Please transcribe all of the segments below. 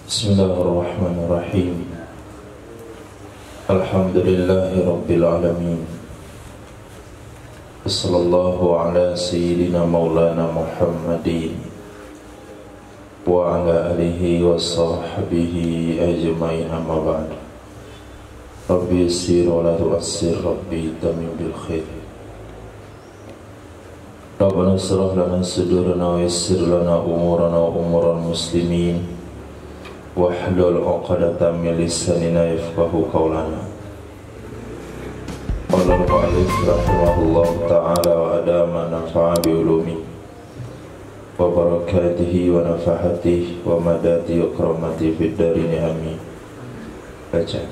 Bismillahirrahmanirrahim. Alhamdulillahi Rabbil Alamin. Sallallahu ala Sayyidina Maulana Muhammadin wa ala alihi wa sahbihi ajma'in, amma ba'd. Rabbi yassir wa la tu'assir, Rabbi tamim bil khair. Rabbana shrah lana sudurana wa yassir lana umurana wa umural muslimin wahlul 'uqdatam min lisanina yafqahu qawlana. Qala al-mu'allif rahimahullah ta'ala wa adama nafa'a bi ulumi wa barakatihi wa nafahatihi wa madati wa karamati fid darini amin. Baca.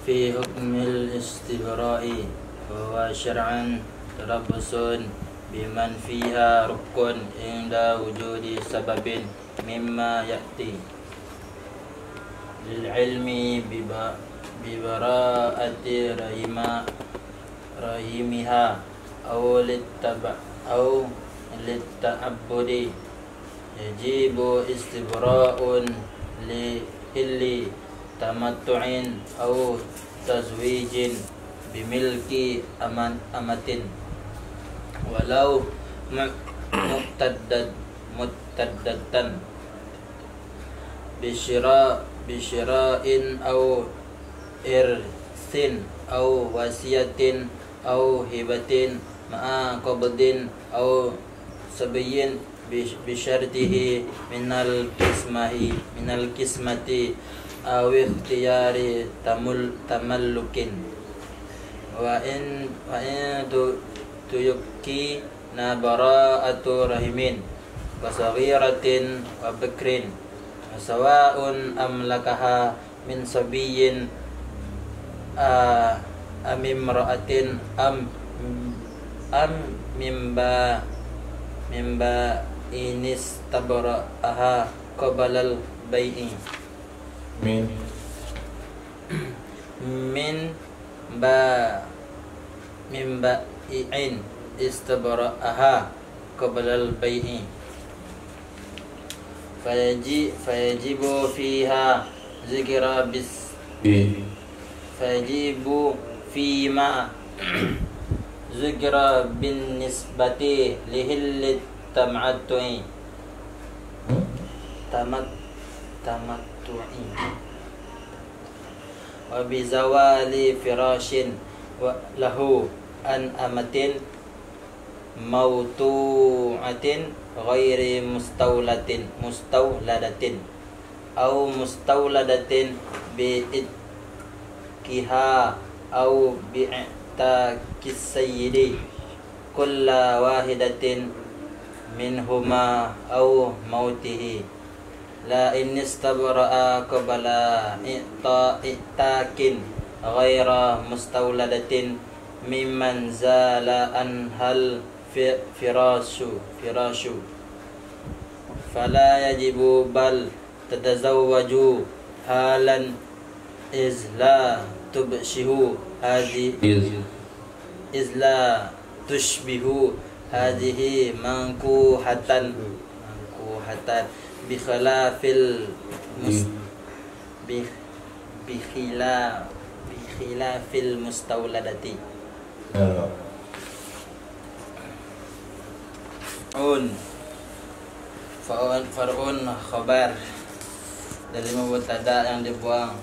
Fi hukmil istibra'i wa syar'an tarabbusun biman fiha rukun inda wujudi sababin mimma ya'ti lil ilmi bibara'ati rahimiha aw litta'abbudi yajibu istibra'un li hilli tamattu'in aw tazwijin bimilki amatin walau muqtaddatan bisyira'in au irsin au wasiyatin au hibatin ma'a qabdin au sabiyin bisyartihi minal kismati au ikhtiyari tamallukin wa in tuyukki na bara'atu rahimin wa saghiratin wa bikrin wa sawa'un amlakaha min sabiyyin amimra'atin am mimba inis tabara'aha qabalal bai'i min i'in istabara'aha qablal bai'i fayajibu fiha zikra fayajibu fima zikra bin nisbati lihillit tamattu'i wa bizawali firashin wa lahu an amatin mautu'atin ghairi mustawladatin au mustawladatin bi'itkiha au bi'takis sayyidi kulla wahidatin minhuma au mautihi la in istabra'a qabla i'takin ghaira mustawladatin mimman zala anhal firashu fala yajibu bal tatazawwaju halan izla tubshihu izla tushbihu hadhihi mankuhatan bi khilafil khilafil mustawladati. Far'un khabar dari mubtada yang dibuang,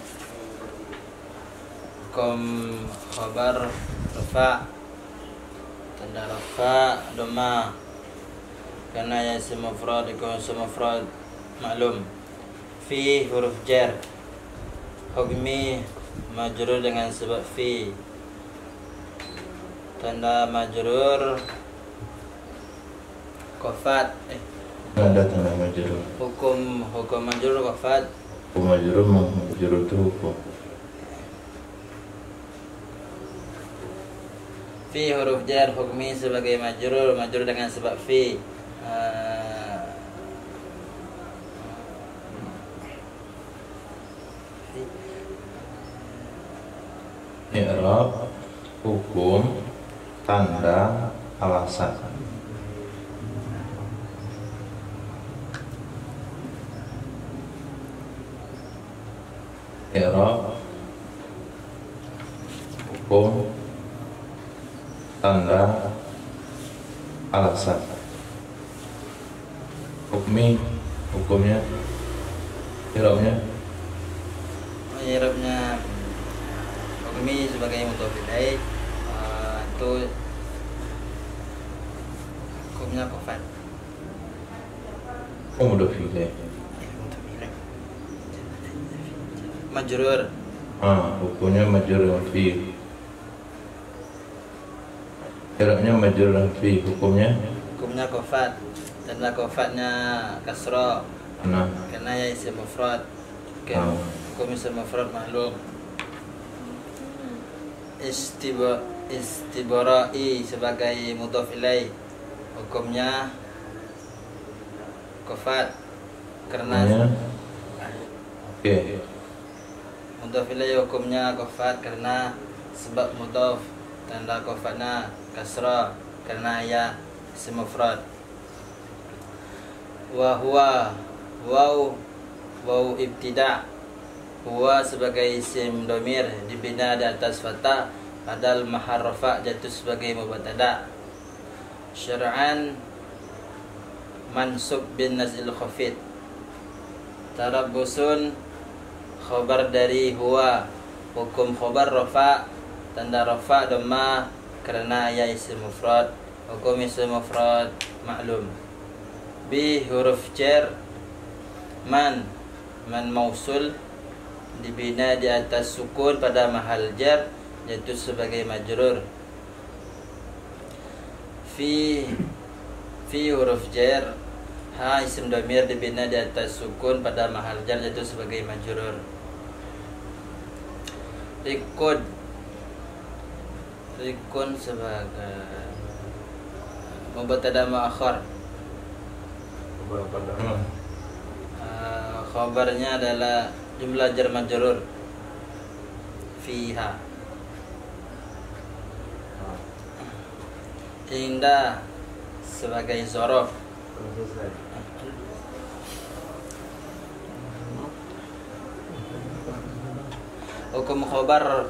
khabar rafa, tanda rafa dhamma karena ya isim mufrad ikut isim mufrad maklum. Fi huruf jar, hukmi majrur dengan sebab fi, tanda majrur qafat ada tanda majrur. Hukum majrur qafat. Hukum majrur itu hukum. Fi huruf jar hukmi sebagai majrur dengan sebab fi. I'rab hukum tanda alasan. i'rab, hukum, tanda, alasan. Hukumnya, i'rabnya, hukmi sebagai mudhof ilaih itu hukumnya kofat. mudhof ilaih. Majrur. Hukumnya majrur fi. I'rabnya majrur fi, hukumnya Kofat. Tanda kofatnya kasra. nah. Karena ya isim mufrad. Hukum isim mufrad maklum. Istibra'i sebagai mudhof ilaih, hukumnya kofat karena mudhof ilaih hukumnya kofat karena sebab mudhof. Tanda kofatnya kasra karena ya isim mufrad. Wa huwa waw ibtida, huwa sebagai isim domir dibina di atas fathah padahal mahal rafa jatuh sebagai mubtada. Syar'an mansub bin nazil khafid. Tarabbusun khabar dari huwa, hukum khabar rafa, tanda rafa dhamma karena ya isim mufrad, hukum isim mufrad maklum. Bi huruf jar man mausul dibina di atas sukun pada mahal jar yaitu sebagai majrur. Fi huruf jar ha isim dhamir dibina di atas sukun pada mahal jar yaitu sebagai majrur. Rikun sebagai mubtada muakhar. Khabarnya adalah jumlah jar majrur fiha. Indah sebagai zorof. Hukum khabar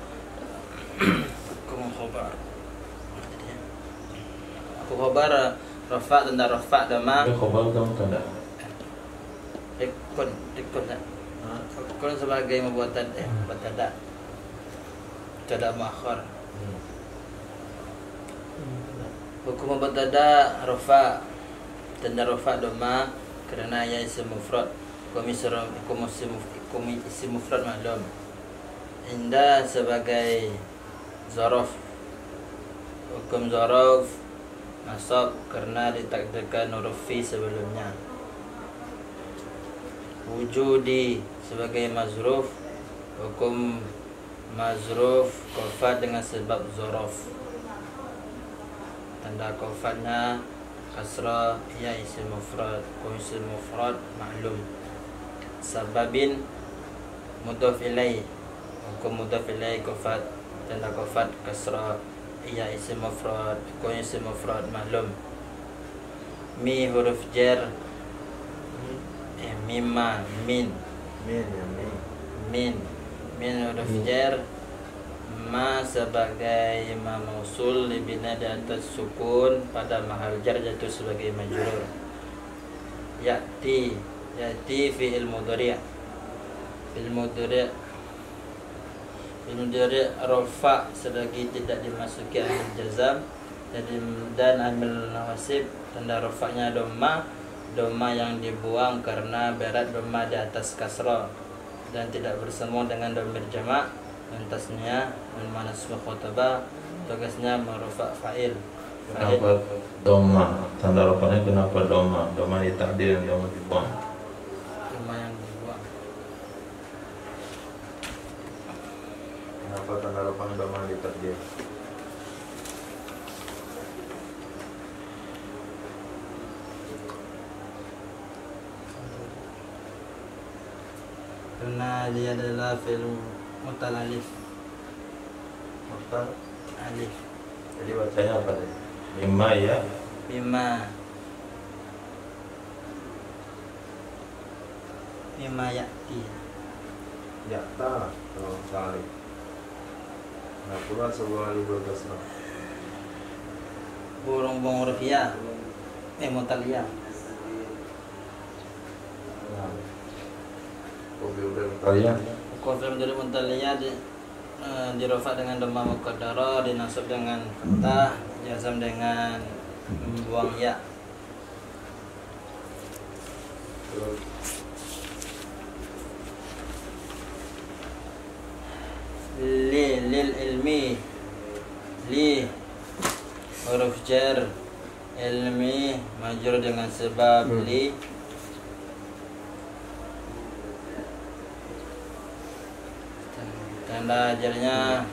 rafa tanda rafa dhamma. Khabar kamu tanda. Rikun sebagai mubtada muakhar. Hukum mubtada rafa tanda rafa dhamma karena ya isim mufrad. Hukum isim mufrad maklum. Indah sebagai zorof, hukum zorof nasab karena ditakdirkan huruf fi sebelumnya. Wujudi sebagai mazruf, hukum mazruf kofat dengan sebab zorof, tanda kofatnya kasra ya isim mufrad, hukum isim mufrad maklum. Sababin mudhof ilaih, hukum mudhof ilaih kofat, tanda kofat kasra ya isim mufrad, hukum isim mufrad maklum. Mi huruf jar mimma min huruf jar ma sebagai ma mausul dibina di atas sukun pada mahal jar jatuh sebagai majrur. Ya'ti fi'il mudhari', rafa selagi tidak dimasuki amil jazam dan amil nawasib, tanda rafanya dhamma yang dibuang karena berat dhamma di atas kasra dan tidak bersemu dengan dhamir jamak dan tasnya dan manas mukhatabah, tugasnya merufa fa'il. Kenapa dhamma? Tanda rafanya kenapa dhamma? Dhamma ditakdir dan dhamma dibuang. Dhamma yang dibuang. Kenapa tanda rafanya dhamma ditakdir? Karena dia adalah fi'il mutal alif. Mutal Alif. Jadi bacanya apa tadi? Mimma ya. Mimma ya'ti. Ya, tak. Kalau kali. Nah, pula sebuah 12 lah. Burung huruf ya. Mutalia. Nah. Kopi udah mutalia. Kofir menjadi mutalia dirofa dengan dhamma muqaddara, dinasab dengan fathah, jazam dengan membuang ya. Lil ilmi, li huruf jar, ilmi majrur dengan sebab li. Tanda jarnya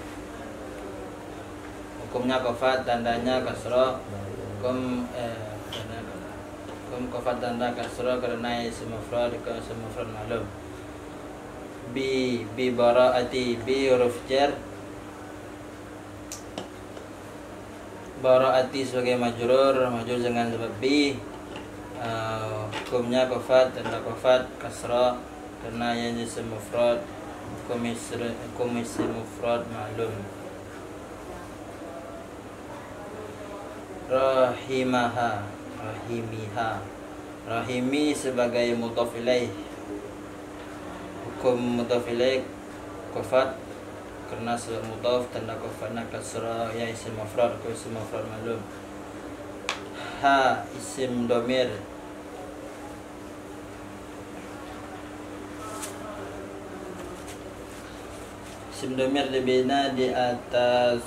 hukumnya qafat, tandanya kasrah. Hukum qafat tanda kasrah karena isim mufrad ma'lum. Bi bara'ati, bi huruf jar, bara'ati sebagai majrur dengan sebab bi. Hukumnya qafat, tanda qafat kasrah karena yang isim mufrad. Hukum isim mufrad ma'lum. Rahimaha, rahimiha, rahimi sebagai mudhaf ilaih. Hukum mudhaf ilaih qafat karena sebab mudhaf, tanda qafatnya kasrah, ya isim mufrad, hukum isim mufrad ma'lum. Ha isim domir, isim domir dibina di atas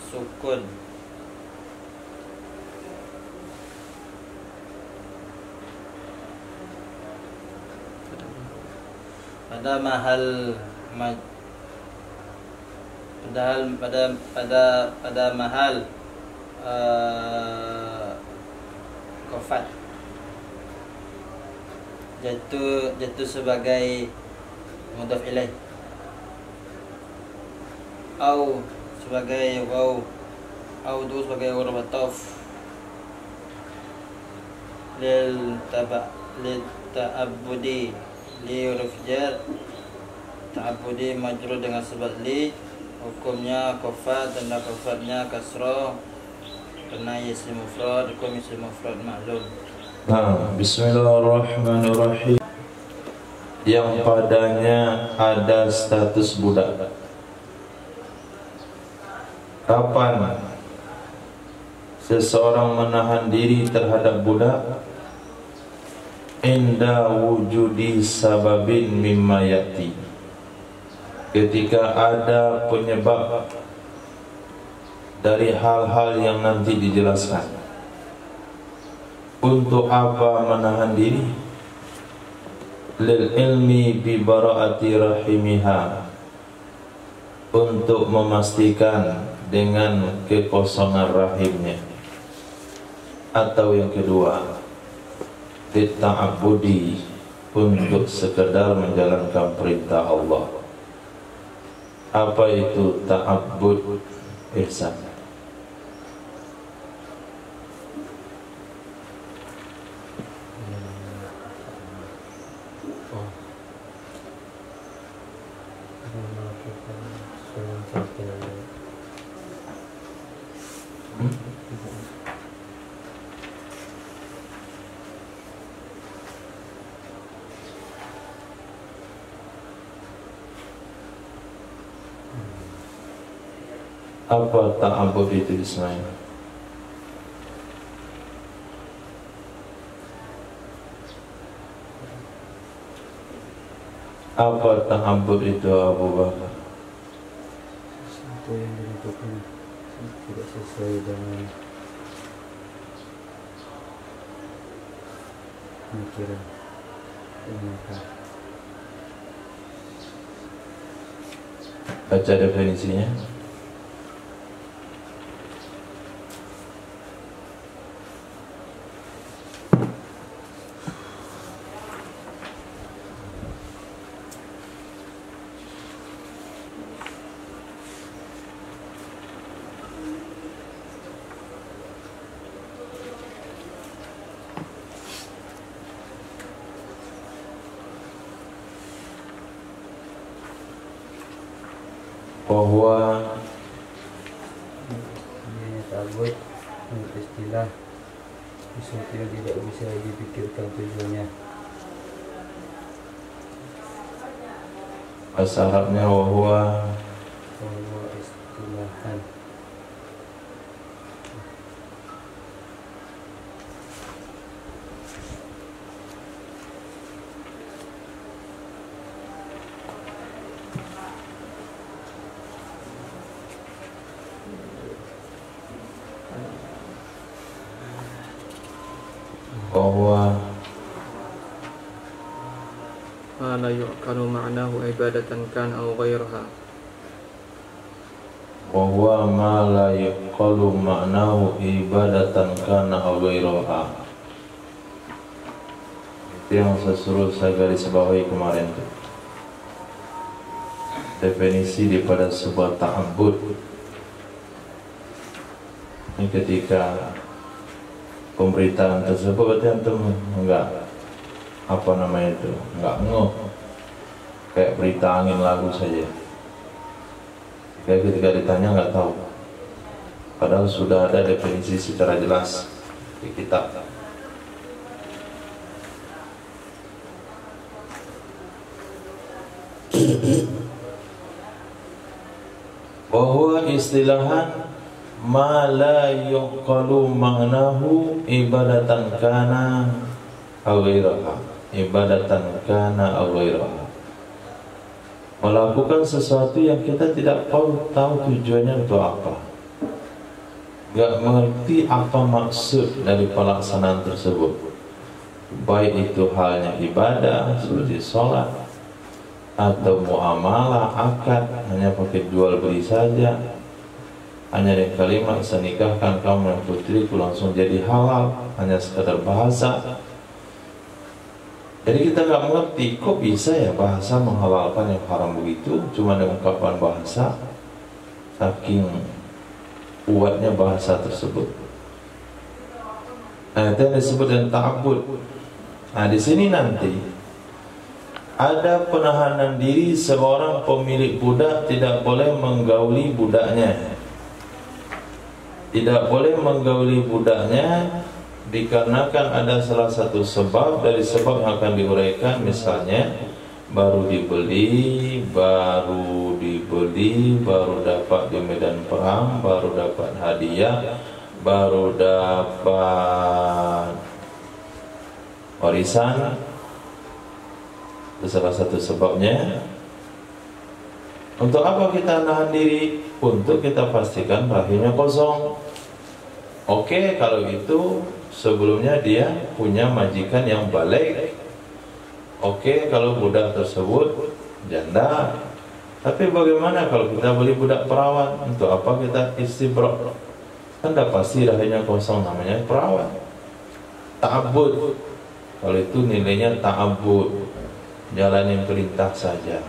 sukun. Pada mahal pada mahal qafat jatuh sebagai mudhaf ilaih, au sebagai waw, au itu sebagai huruf ataf, lil ta'abbudi, li huruf jar, ta'abbudi majrur dengan sebab li. Hukumnya qafat, tanda qafatnya kasrah karena isim mufrad, hukum isim mufrad ma'lum. Nah, bismillahirrahmanirrahim. Yang padanya ada status budak. Kapan seseorang menahan diri terhadap budak? Inda wujudi sababin mimma yati, ketika ada penyebab dari hal-hal yang nanti dijelaskan. Untuk apa menahan diri? Lil ilmi bi bara'ati rahimiha, untuk memastikan dengan kekosongan rahimnya. Atau yang kedua, ta'abbudi, untuk sekedar menjalankan perintah Allah. Apa itu ta'abbud? Ihsan. Apa ta'abbud itu Ismail? Apa ta'abbud itu Abu Bakar? Sesuatu yang dilakukan tidak sesuai dengan pemikiran mereka. Baca definisinya. bahwa Ini ta'abbud menurut istilah sesuatu yang tidak bisa dipikirkan tujuannya. bahasa Arabnya bahwa Istilahan. bahwa ma la yu'kalu ma'nahu ibadatan kan aw ghairaha. bahwa ma la yuqalu ma'nahu ibadatan kana aw ghairaha. Itu yang saya garis bawahi kemarin tuh. Definisi daripada sebuah ta'abbud. Ini ketika pemberitaan tersebut berarti antum enggak apa namanya itu, enggak ngeh, kayak berita angin lagu saja. Kayak ketika ditanya enggak tahu, padahal sudah ada definisi secara jelas di kitab. Bahwa istilahan ma la yuqalu ma'nahu ibadatan kana aw ghairaha, ibadatan kana aw ghairaha, melakukan sesuatu yang kita tidak tahu tujuannya untuk apa, gak mengerti apa maksud dari pelaksanaan tersebut, baik itu halnya ibadah seperti sholat atau muamalah akad hanya pakai jual beli saja, hanya dengan kalimat senikahkan kamu dan putriku langsung jadi halal, hanya sekadar bahasa. Jadi kita nggak mengerti kok bisa ya bahasa menghalalkan yang haram begitu, cuma dengan ungkapan bahasa, saking kuatnya bahasa tersebut. Nah, itu yang disebut dengan ta'abbud. Nah, di sini nanti ada penahanan diri seorang pemilik budak tidak boleh menggauli budaknya. Tidak boleh menggauli budaknya dikarenakan ada salah satu sebab dari sebab yang akan diuraikan, misalnya baru dibeli, baru dapat di medan perang, baru dapat hadiah, baru dapat warisan. Itu salah satu sebabnya. Untuk apa kita nahan diri? Untuk kita pastikan rahimnya kosong. Oke, kalau itu sebelumnya dia punya majikan yang balik. Oke, kalau budak tersebut janda. Tapi bagaimana kalau kita beli budak perawat? Untuk apa kita istibrak? Kan dah pasti rahimnya kosong, namanya perawat. Ta'abbud. Kalau itu nilainya ta'abbud, jalanin perintah saja.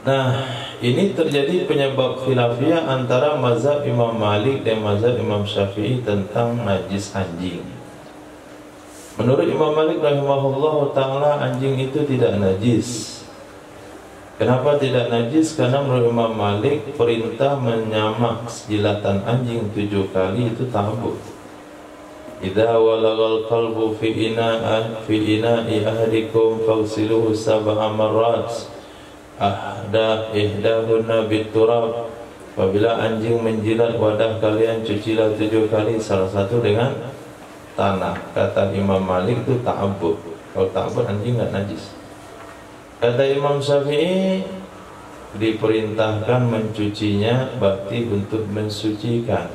Nah, ini terjadi penyebab khilafiyah antara mazhab Imam Malik dan mazhab Imam Syafi'i tentang najis anjing. Menurut Imam Malik rahimahullah ta'ala, anjing itu tidak najis. Kenapa tidak najis? Karena menurut Imam Malik perintah menyamak jilatan anjing 7 kali itu ta'abbud. Idza walagal qalbu fi ina'i ahadikum fawsiluhu sab'a marrat ihdahunna biturab. Apabila anjing menjilat wadah kalian, cucilah 7 kali, salah satu dengan tanah. Kata Imam Malik itu ta'abbud. Kalau ta'abbud anjing enggak najis. Kata Imam Syafi'i diperintahkan mencucinya berarti untuk mensucikan.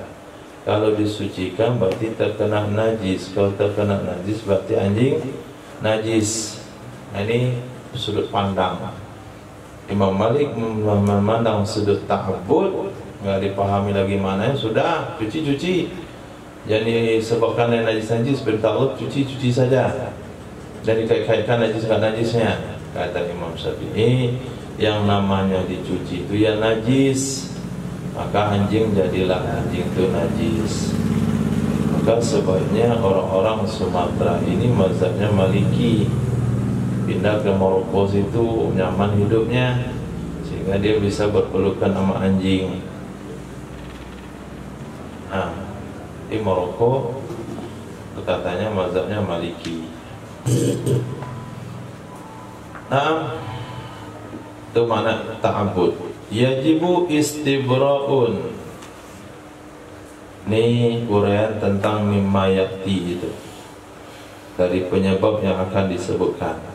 Kalau disucikan berarti terkena najis. Kalau terkena najis berarti anjing najis. Nah, ini sudut pandang. Imam Malik memandang sudut ta'abbud, nggak dipahami lagi mana, sudah cuci. Jadi sebabkan yang najis perintah Allah cuci saja. Jadi kait-kaitkan najis nggak najisnya. Kata Imam Syafi'i, yang namanya dicuci itu ya najis, maka anjing jadilah anjing itu najis. Maka sebaiknya orang-orang Sumatera ini mazhabnya Maliki, pindah ke Maroko, situ nyaman hidupnya, sehingga dia bisa berpelukan sama anjing. Nah, di Maroko itu katanya mazhabnya Maliki. Nah, itu mana ta'abbud. Yajibu istibra'un. Ini uraian tentang mimma yakti itu, dari penyebab yang akan disebutkan.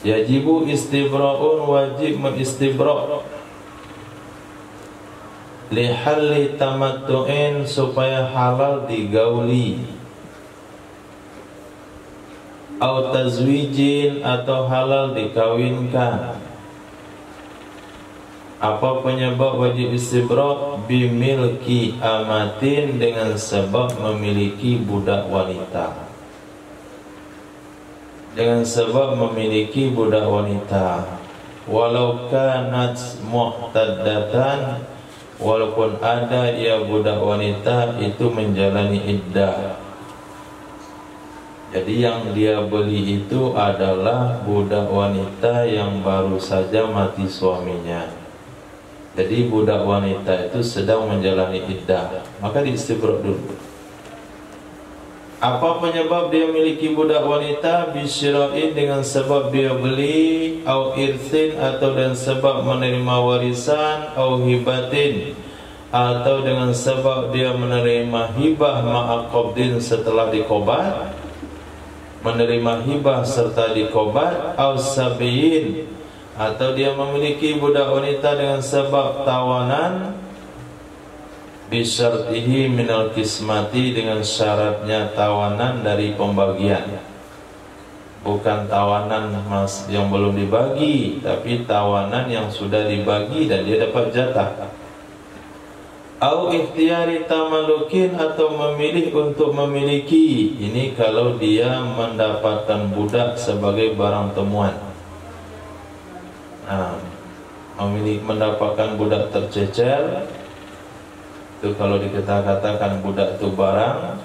Yajibu istibra'un, wajib menistibra' lihalli tamattu'in, supaya halal digauli, au tazwijin, atau halal dikawinkan. Apa penyebab wajib istibra'? Bimilki amatin, dengan sebab memiliki budak wanita. Dengan sebab memiliki budak wanita. Walau kanat mu'taddatan, walaupun ada ia budak wanita itu menjalani iddah. Jadi yang dia beli itu adalah budak wanita yang baru saja mati suaminya. Jadi budak wanita itu sedang menjalani iddah, maka diistibra' dulu. Apa penyebab dia memiliki budak wanita? Bisyira'in, dengan sebab dia beli, au irthin, atau dengan sebab menerima warisan, au hibatin, atau dengan sebab dia menerima hibah ma'aqabdin, setelah dikobat, menerima hibah serta dikobat, au sabiyin, atau dia memiliki budak wanita dengan sebab tawanan, bisyartihi minal kismati, dengan syaratnya tawanan dari pembagian. Bukan tawanan mas yang belum dibagi, tapi tawanan yang sudah dibagi dan dia dapat jatah. Au ikhtiyari tamalukin, atau memilih untuk memiliki. Ini kalau dia mendapatkan budak sebagai barang temuan. Mendapatkan budak tercecer itu, kalau dikatakan budak itu barang,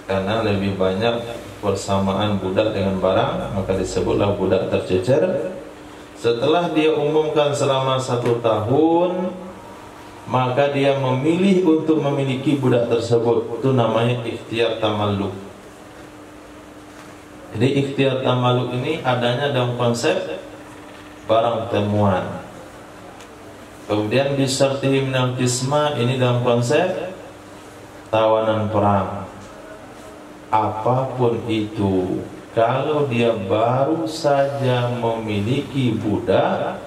karena lebih banyak persamaan budak dengan barang, maka disebutlah budak tercecer. Setelah dia umumkan selama 1 tahun, maka dia memilih untuk memiliki budak tersebut. Itu namanya ikhtiyar tamalluk. Jadi ikhtiyar tamalluk ini adanya dalam konsep barang temuan. Kemudian bisyartihi minal qismah, ini dalam konsep tawanan perang. Apapun itu, kalau dia baru saja memiliki budak,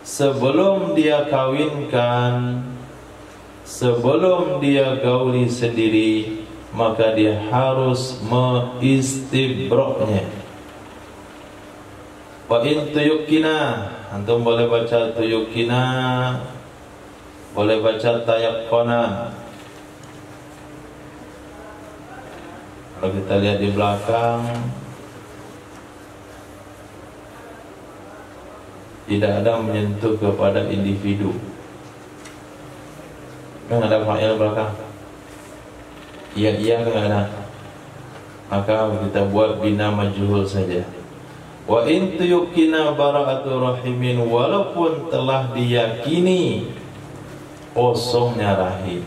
sebelum dia kawinkan, sebelum dia gauli sendiri, maka dia harus mengistibra'nya. Wa in tuyukina, antum boleh baca tuyukina, boleh baca tayakkona. Kalau kita lihat di belakang, tidak ada menyentuh kepada individu. Kan ada fa'il belakang? Iya kan ada. Maka kita buat bina majhul saja. Wa in tuyukina bara'atu rahimin, walaupun telah diyakini kosongnya rahim.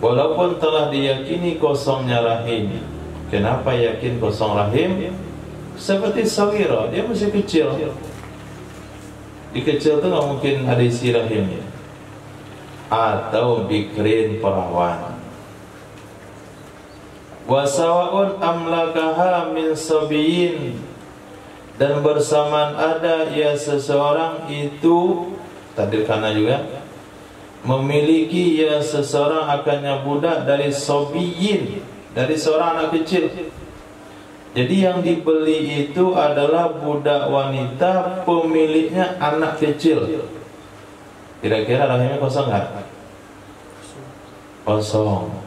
Walaupun telah diyakini kosongnya rahim. Kenapa yakin kosong rahim? Seperti sagira, dia masih kecil. Di kecil itu nggak mungkin ada isi rahimnya. Atau bikrin perawan. Wasawa'un amlakaha min sabiyin, dan bersamaan ada ya seseorang itu, takdir kana juga, memiliki ya seseorang akannya budak dari sobiyin, dari seorang anak kecil. Jadi yang dibeli itu adalah budak wanita, pemiliknya anak kecil. Kira-kira rahimnya kosong nggak? Kosong.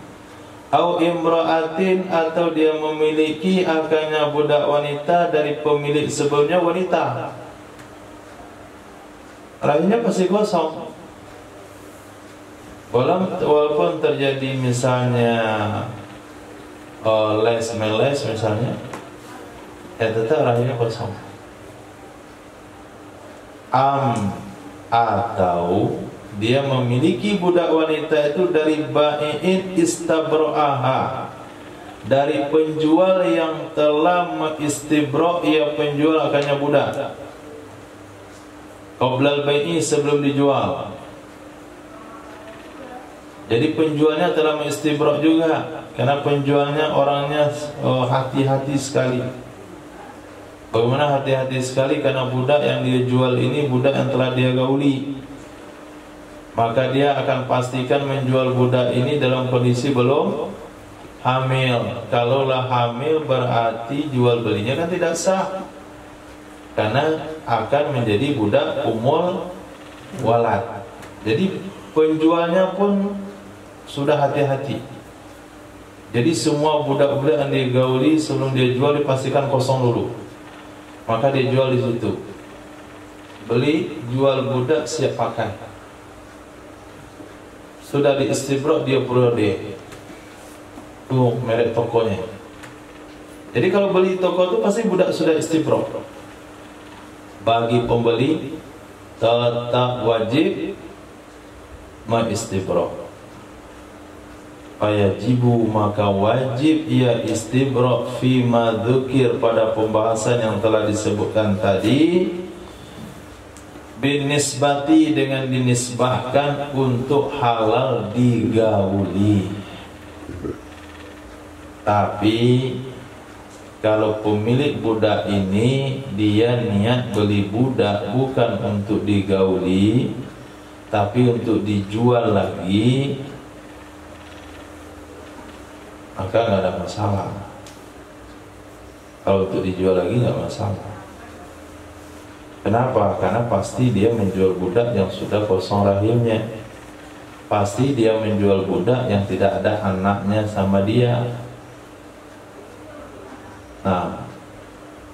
Au imra'atin, atau dia memiliki akannya budak wanita dari pemilik sebelumnya wanita. Rahimnya pasti kosong. Walaupun terjadi misalnya les meles misalnya, ya tetap rahimnya kosong. atau dia memiliki budak wanita itu dari ba'i'in istabra'aha, dari penjual yang telah mengistibra' ia penjual akannya budak qablal bai'i, sebelum dijual. Jadi penjualnya telah mengistibra' juga, karena penjualnya orangnya hati-hati sekali. Bagaimana hati-hati sekali? Karena budak yang dia jual ini budak yang telah dia gauli, maka dia akan pastikan menjual budak ini dalam kondisi belum hamil. Kalaulah hamil berarti jual belinya kan tidak sah, karena akan menjadi budak umul walad. Jadi penjualnya pun sudah hati-hati. Jadi semua budak-budak yang dia gauli sebelum dia jual dipastikan kosong dulu, maka dia jual di situ. Beli, jual budak, siap pakai. Sudah diistibra' dia berode. Tuh merek tokonya. Jadi kalau beli toko itu pasti budak sudah istibra'. Bagi pembeli tetap wajib mengistibra'. Fayajibu, maka wajib ia istibra' fima dzukir, pada pembahasan yang telah disebutkan tadi, binisbati, dengan dinisbahkan untuk halal digauli. Tapi kalau pemilik budak ini dia niat beli budak bukan untuk digauli tapi untuk dijual lagi, maka nggak ada masalah. Kalau untuk dijual lagi nggak masalah. Kenapa? Karena pasti dia menjual budak yang sudah kosong rahimnya. Pasti dia menjual budak yang tidak ada anaknya sama dia. Nah,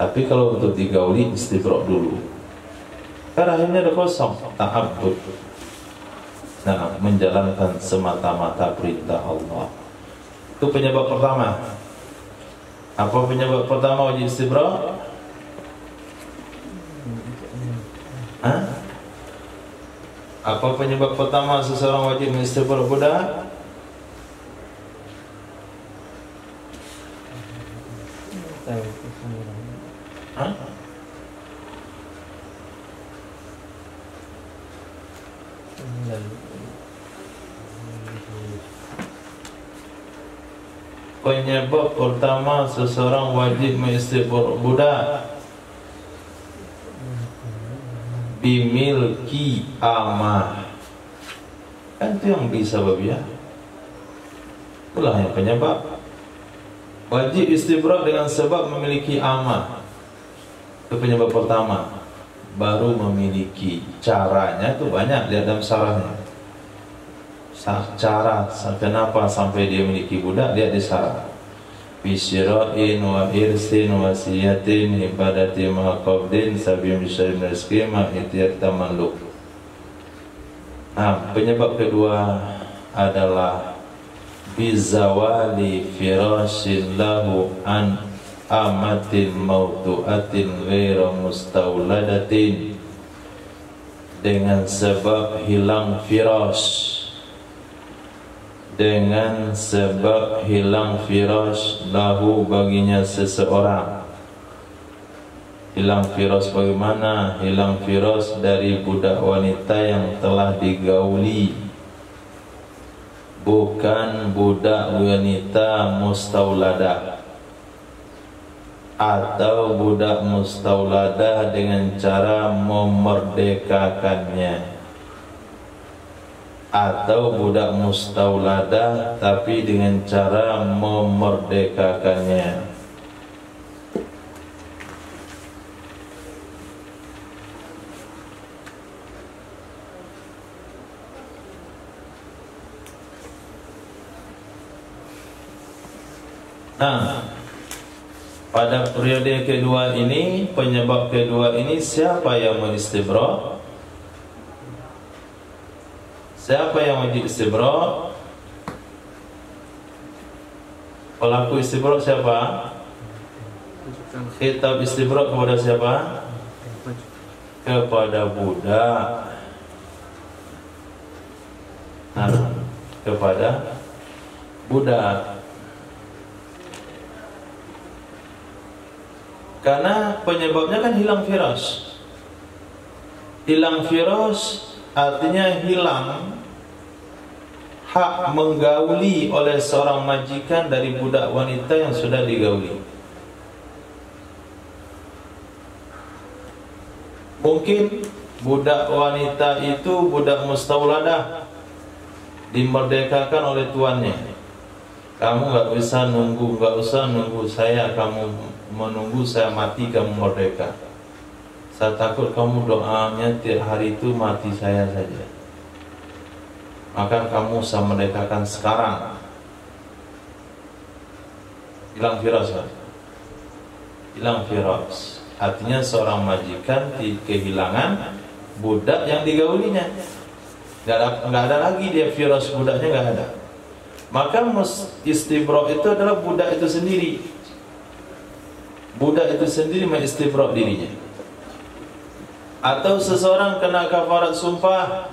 tapi kalau untuk digauli istibra' dulu. Karena rahimnya ada kosong, ta'abbud. Nah, menjalankan semata-mata perintah Allah. Itu penyebab pertama. Apa penyebab pertama wajib istibra'? Apa penyebab pertama seseorang wajib istibra' budak? Penyebab pertama seseorang wajib mengistibra' budak bimilki amah. Kan itu yang bisa babiah. Itulah yang penyebab. Wajib istibra' dengan sebab memiliki amah. Itu penyebab pertama. Baru memiliki. Caranya itu banyak, lihat dalam syarahnya. Cara kenapa sampai dia memiliki budak, lihat di syarah. Bisyira'in wa irsin wasiyatin ibadati maqabdin sabim bisyari rizki ma'itiyat tamalluk. Nah, penyebab kedua adalah bizawali firashin lahu an amatin mautu'atin ghaira mustauladatin, dengan sebab hilang firash, dengan sebab hilang firash lahu baginya seseorang. Hilang firash bagaimana? Hilang firash dari budak wanita yang telah digauli, bukan budak wanita mustauladah, atau budak mustauladah dengan cara memerdekakannya, atau budak mustauladah tapi dengan cara memerdekakannya. Nah, pada periode kedua ini, penyebab kedua ini, siapa yang mengistibra'? Siapa yang wajib istibra'? Pelaku istibra' siapa? Khitab istibra' kepada siapa? kepada budak. Nah, kepada budak. Karena penyebabnya kan hilang firas. Hilang firas artinya hilang hak menggauli oleh seorang majikan dari budak wanita yang sudah digauli. Mungkin budak wanita itu budak mustauladah, dimerdekakan oleh tuannya. Kamu nggak usah nunggu saya, kamu menunggu saya mati, kamu merdeka. Saya takut kamu doanya tiap hari itu mati saya saja. Maka kamu saya merdekakan sekarang. Hilang firas, hilang firas. Artinya seorang majikan kehilangan budak yang digaulinya. Nggak ada lagi dia firas budaknya, nggak ada. Maka istibra itu adalah budak itu sendiri. Budak itu sendiri mengistibra dirinya. Atau seseorang kena kafarat sumpah,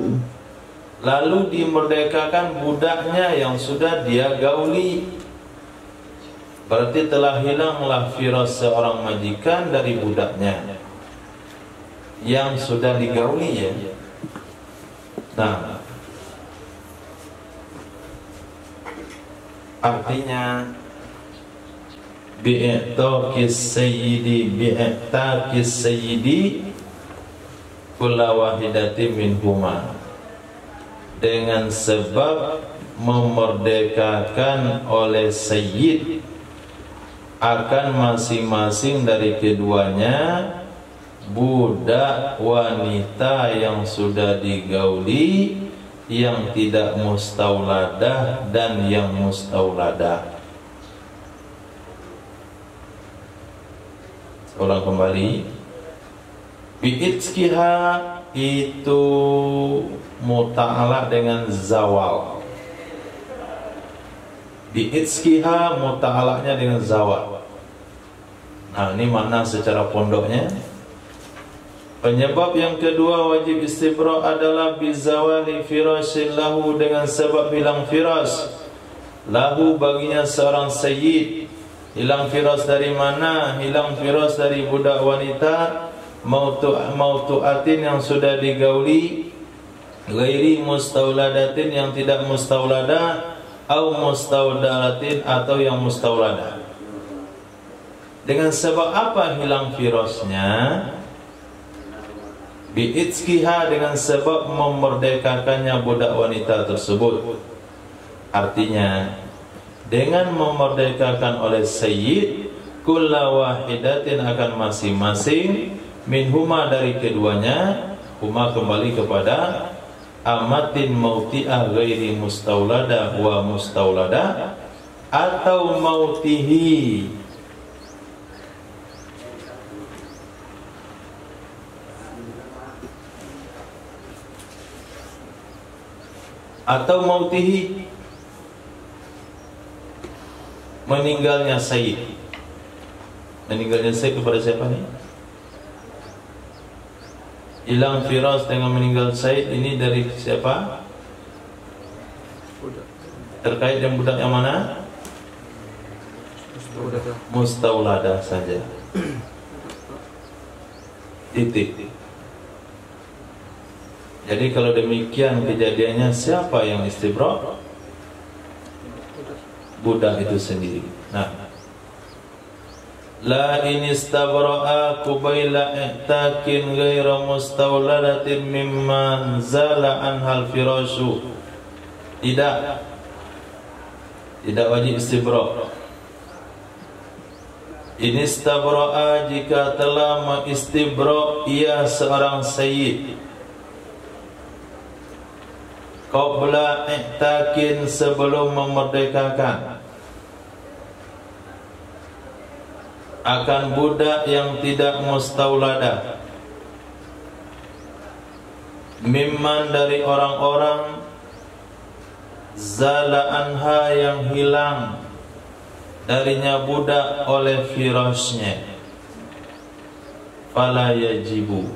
lalu dimerdekakan budaknya yang sudah dia gauli. Berarti telah hilanglah firas seorang majikan dari budaknya yang sudah digauli ya. Nah, artinya bi'taqis sayyidi kulla wahidatin minhuma, dengan sebab memerdekakan oleh sayyid akan masing-masing dari keduanya budak wanita yang sudah digauli, yang tidak mustauladah dan yang mustauladah. Ulang kembali, bi'itskiha itu muta'alaq dengan zawal. Bi'itskiha muta'alaqnya dengan zawal. Nah, ini makna secara pondoknya. Penyebab yang kedua wajib istibra adalah bizawali firasin lahu, dengan sebab hilang firas lahu baginya seorang sayyid. Hilang firas dari mana? Hilang firas dari budak wanita mautu'atin yang sudah digauli, ghairi mustauladatin yang tidak mustauladah, au mustaudalatin atau yang mustauladah. Dengan sebab apa hilang firasnya? Bi'itskiha, dengan sebab memerdekakannya budak wanita tersebut. Artinya dengan memerdekakan oleh sayyid, kulla wahidatin akan masing-masing minhuma dari keduanya, huma kembali kepada amatin mauti'ah ghairi mustaulada wa mustaulada, atau mautihi meninggalnya sayyid. Meninggalnya sayyid kepada siapa nih? Hilang firas dengan meninggal sayyid ini dari siapa? Terkait dengan budak yang mana? Mustauladah saja. Titik. Jadi kalau demikian kejadiannya, siapa yang istibra? Budak itu sendiri. Nah, la in istabra'a qubaila i'takin ghaira mustauladatin mimman zala anhal firashu. Tidak wajib istibra. In istabra'a, jika telah mengistibra ia seorang sayyid, qabla i'takin, sebelum memerdekakan, akan budak yang tidak mustauladah, mimman dari orang-orang, zala anha yang hilang darinya budak oleh firasnya, fala yajibu,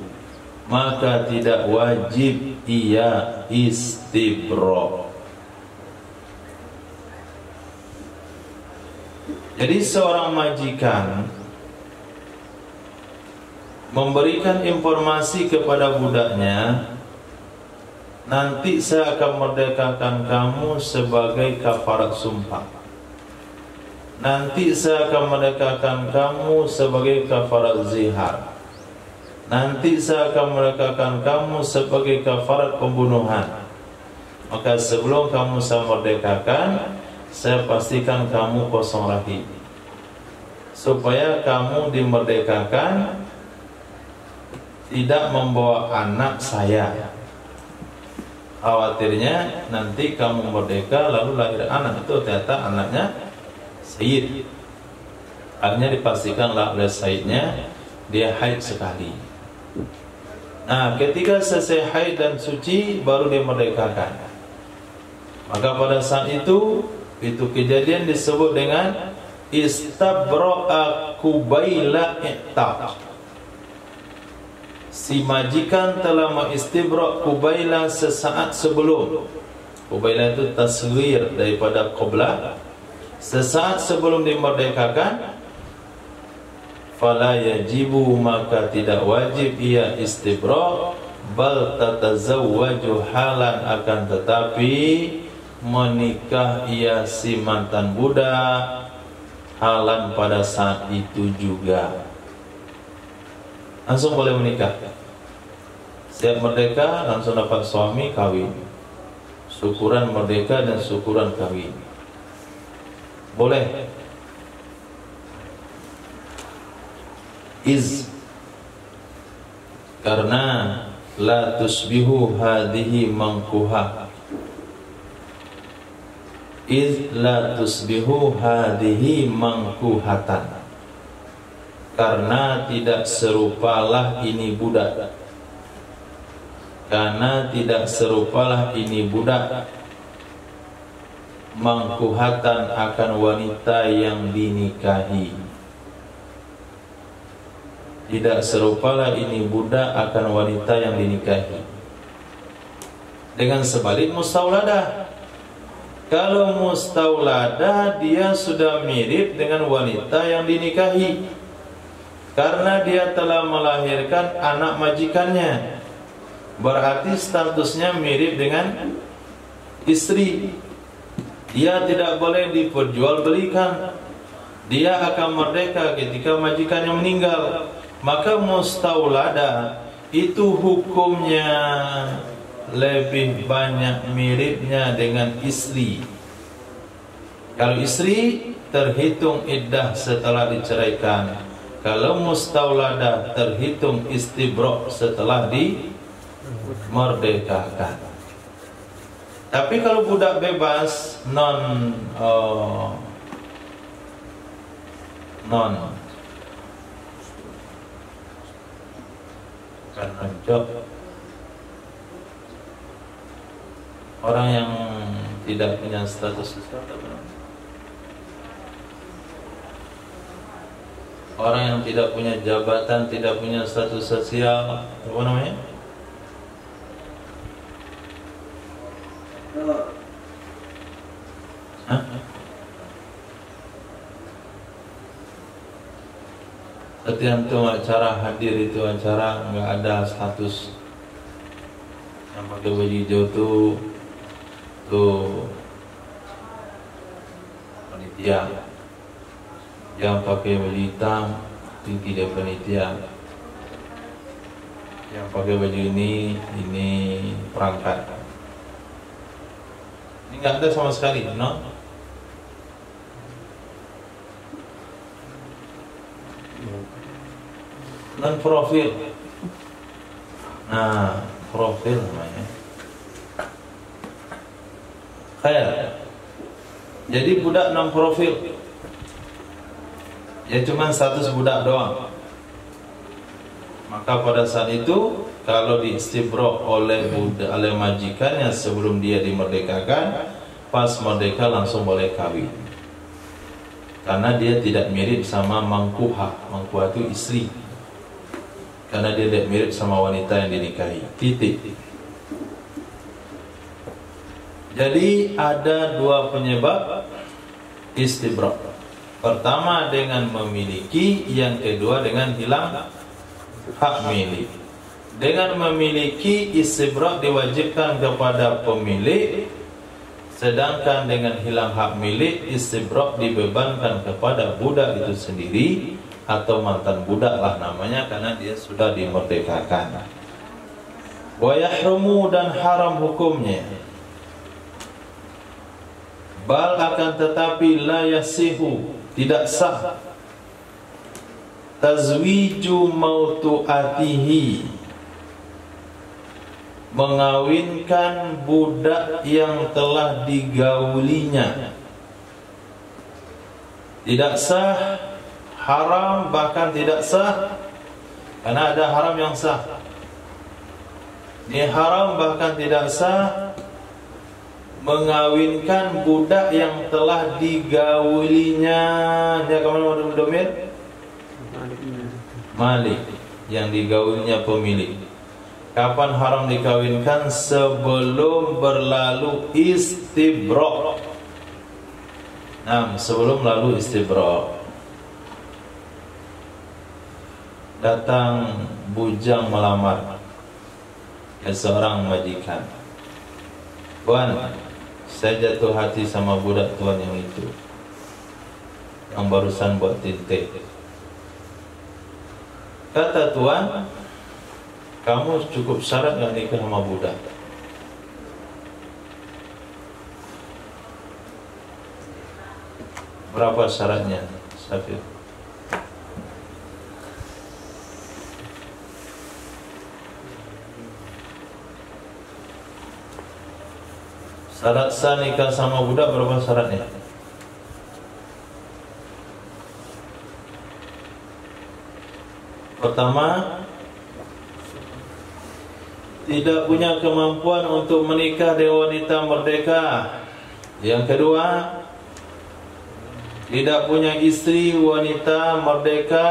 maka tidak wajib ia istibra. Jadi seorang majikan memberikan informasi kepada budaknya, nanti saya akan merdekakan kamu sebagai kafarat sumpah. Nanti saya akan merdekakan kamu sebagai kafarat zihar. Nanti saya akan merdekakan kamu sebagai kafarat pembunuhan. Maka sebelum kamu saya merdekakan, saya pastikan kamu kosong rahim, supaya kamu dimerdekakan tidak membawa anak saya. Khawatirnya nanti kamu merdeka lalu lahir anak itu ternyata anaknya Sayyid. Akhirnya dipastikanlah oleh Sayyidnya dia haid sekali. Nah, ketika selesai haid dan suci baru dia merdekakan. Maka pada saat itu kejadian disebut dengan istabra'a qubaila i'taq. Si majikan telah mengistibra' qubaila sesaat sebelum. Qubaila itu tasghir daripada qabla. Sesaat sebelum dimerdekakan, fala yajibu, maka tidak wajib ia istibra', bal tatazawwaju halan, akan tetapi menikah ia si mantan budak halan pada saat itu juga. Langsung boleh menikah. Siap merdeka langsung dapat suami, kawin. Syukuran merdeka dan syukuran kawin. Boleh. Karena la tusbihu hadhihi mangkuha. La tusbihu hadhihi mangkuhatan. Karena tidak serupalah ini budak. Karena tidak serupalah ini budak. Mangkuhatan akan wanita yang dinikahi. Tidak serupalah ini budak akan wanita yang dinikahi. Dengan sebalik mustauladah. Kalau mustauladah dia sudah mirip dengan wanita yang dinikahi, karena dia telah melahirkan anak majikannya. Berarti statusnya mirip dengan istri. Dia tidak boleh diperjualbelikan. Dia akan merdeka ketika majikannya meninggal. Maka mustauladah itu hukumnya lebih banyak miripnya dengan istri. Kalau istri terhitung iddah setelah diceraikan. Kalau mustauladah terhitung istibra' setelah dimerdekakan. Tapi kalau budak bebas non karena job, orang yang tidak punya status sosial, orang yang tidak punya jabatan, tidak punya status sosial, apa namanya? Hah? Seperti antum acara hadir itu acara nggak ada status. Yang pakai baju hijau tuh panitia. Yang pakai baju hitam tidak panitia. Yang pakai baju ini perangkat. Ini nggak ada sama sekali, no? Non profil. Nah, profil namanya. Khair. Jadi budak non profil. Ya cuma status budak doang. Maka pada saat itu kalau diistibra' oleh budak, oleh majikannya sebelum dia dimerdekakan, pas merdeka langsung boleh kawin. Karena dia tidak mirip sama mangkuhah. Mangkuhah itu istri. karena dia tidak mirip sama wanita yang dinikahi. Titik. Jadi ada dua penyebab istibra'. Pertama dengan memiliki, yang kedua dengan hilang hak milik. Dengan memiliki, istibra' diwajibkan kepada pemilik, sedangkan dengan hilang hak milik, istibra' dibebankan kepada budak itu sendiri, atau mantan budak lah namanya, karena dia sudah dimerdekakan. Wa yahrumu, dan haram hukumnya. Bal, akan tetapi la yasihu, tidak sah, tazwiju mautuatihi, mengawinkan budak yang telah digaulinya. Tidak sah, haram, bahkan tidak sah, karena ada haram yang sah. Ini haram bahkan tidak sah, mengawinkan budak yang telah digaulinya. Ya, kamu domir? Malik, yang digaulinya pemilik. Kapan haram dikawinkan? Sebelum berlalu istibra'. Nah, sebelum lalu istibra'. Datang bujang melamar seorang majikan. Tuan, saya jatuh hati sama budak tuan yang itu, yang barusan buat tintik. Kata tuan, kamu cukup syarat gak nikah sama budak? Berapa syaratnya, Syafir? Syarat sah nikah sama budak berapa syaratnya? Pertama, tidak punya kemampuan untuk menikah dengan wanita merdeka. Yang kedua, tidak punya istri wanita merdeka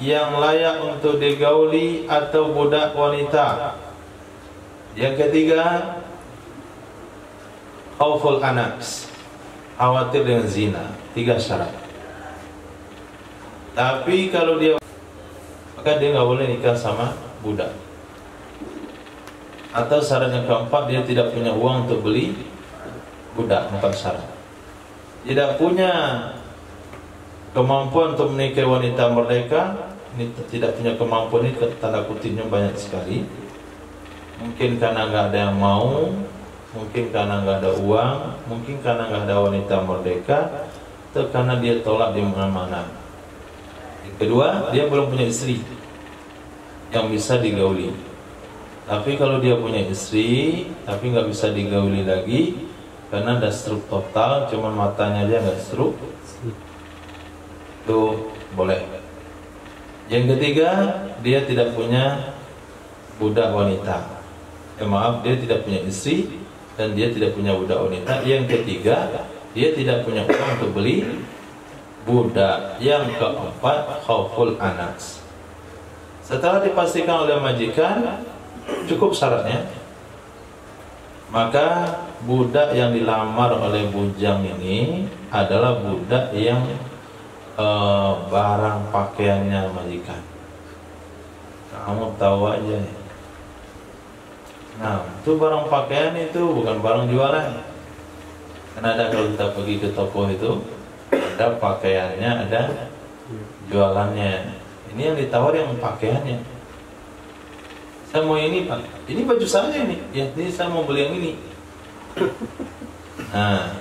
yang layak untuk digauli atau budak wanita. Yang ketiga, khauful anaks, khawatir dengan zina. 3 syarat. Tapi kalau dia, maka dia nggak boleh nikah sama budak. Atau syarat yang keempat, dia tidak punya uang untuk beli budak. 4 syarat. Tidak punya kemampuan untuk menikahi wanita merdeka. Ini tidak punya kemampuan, ini tanda kutipnya banyak sekali. Mungkin karena nggak ada yang mau, mungkin karena nggak ada uang, mungkin karena nggak ada wanita merdeka, atau karena dia tolak di mana-mana. Yang kedua, dia belum punya istri yang bisa digauli. Tapi kalau dia punya istri, tapi nggak bisa digauli lagi, karena ada stroke total, cuma matanya aja nggak stroke, itu boleh. Yang ketiga, dia tidak punya budak wanita. Maaf, dia tidak punya istri dan dia tidak punya budak wanita. Yang ketiga, dia tidak punya uang untuk beli budak. Yang keempat, khauful anaks. Setelah dipastikan oleh majikan cukup syaratnya, maka budak yang dilamar oleh bujang ini adalah budak yang barang pakaiannya majikan. Kamu tahu aja ya. Nah, itu barang pakaian itu bukan barang jualan. Karena ada, kalau kita pergi ke toko itu, ada pakaiannya, ada jualannya. Ini yang ditawar yang pakaiannya. Saya mau ini Pak, ini baju saya ini. Ya, ini saya mau beli yang ini. Nah,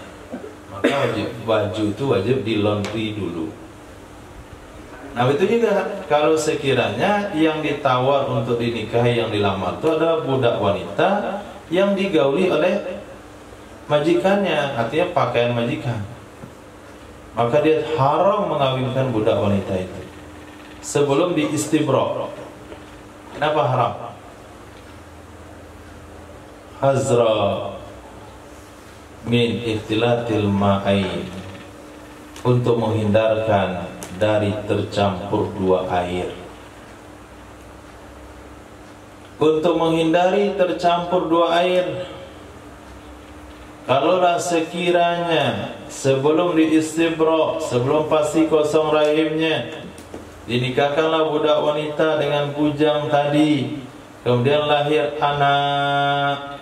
maka baju itu wajib di laundry dulu. Nah, itu juga kalau sekiranya yang ditawar untuk dinikahi, yang dilamar itu adalah budak wanita yang digauli oleh majikannya, artinya pakaian majikan, maka dia haram mengawinkan budak wanita itu sebelum diistibra'. Kenapa haram? Hazra min ikhtilatil ma'ain, untuk menghindarkan dari tercampur 2 air. untuk menghindari tercampur dua air. Kalaulah sekiranya sebelum diistibra, sebelum pasti kosong rahimnya, dinikahkanlah budak wanita dengan bujang tadi, kemudian lahir anak.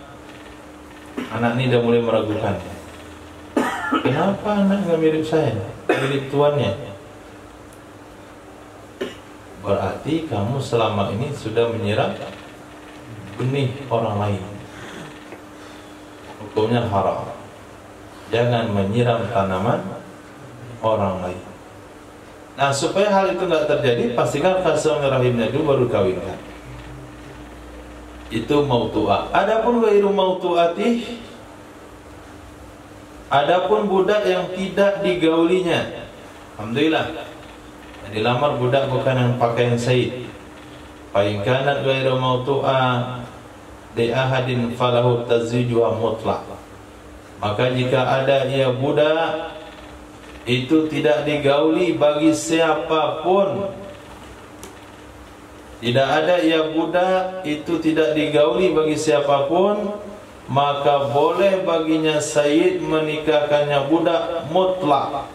Anak ini dah mulai meragukan. Kenapa anak nggak mirip saya, mirip tuannya? Berarti kamu selama ini sudah menyiram benih orang lain. Hukumnya haram. Jangan menyiram tanaman orang lain. Nah, supaya hal itu nggak terjadi, pastikan kosong rahimnya dulu baru kawinkan. Itu mautu'ah. Adapun ghairu mautu'atih, adapun budak yang tidak digaulinya, alhamdulillah, dilamar budak bukan yang pakaian sayyid. Fa in kanat ghairu mautu'ah di ahadin falahu tazwijuha mutlaq. Maka jika ada ia budak itu tidak digauli bagi siapapun, tidak ada ia budak itu tidak digauli bagi siapapun, maka boleh baginya sayyid menikahkannya budak mutlak.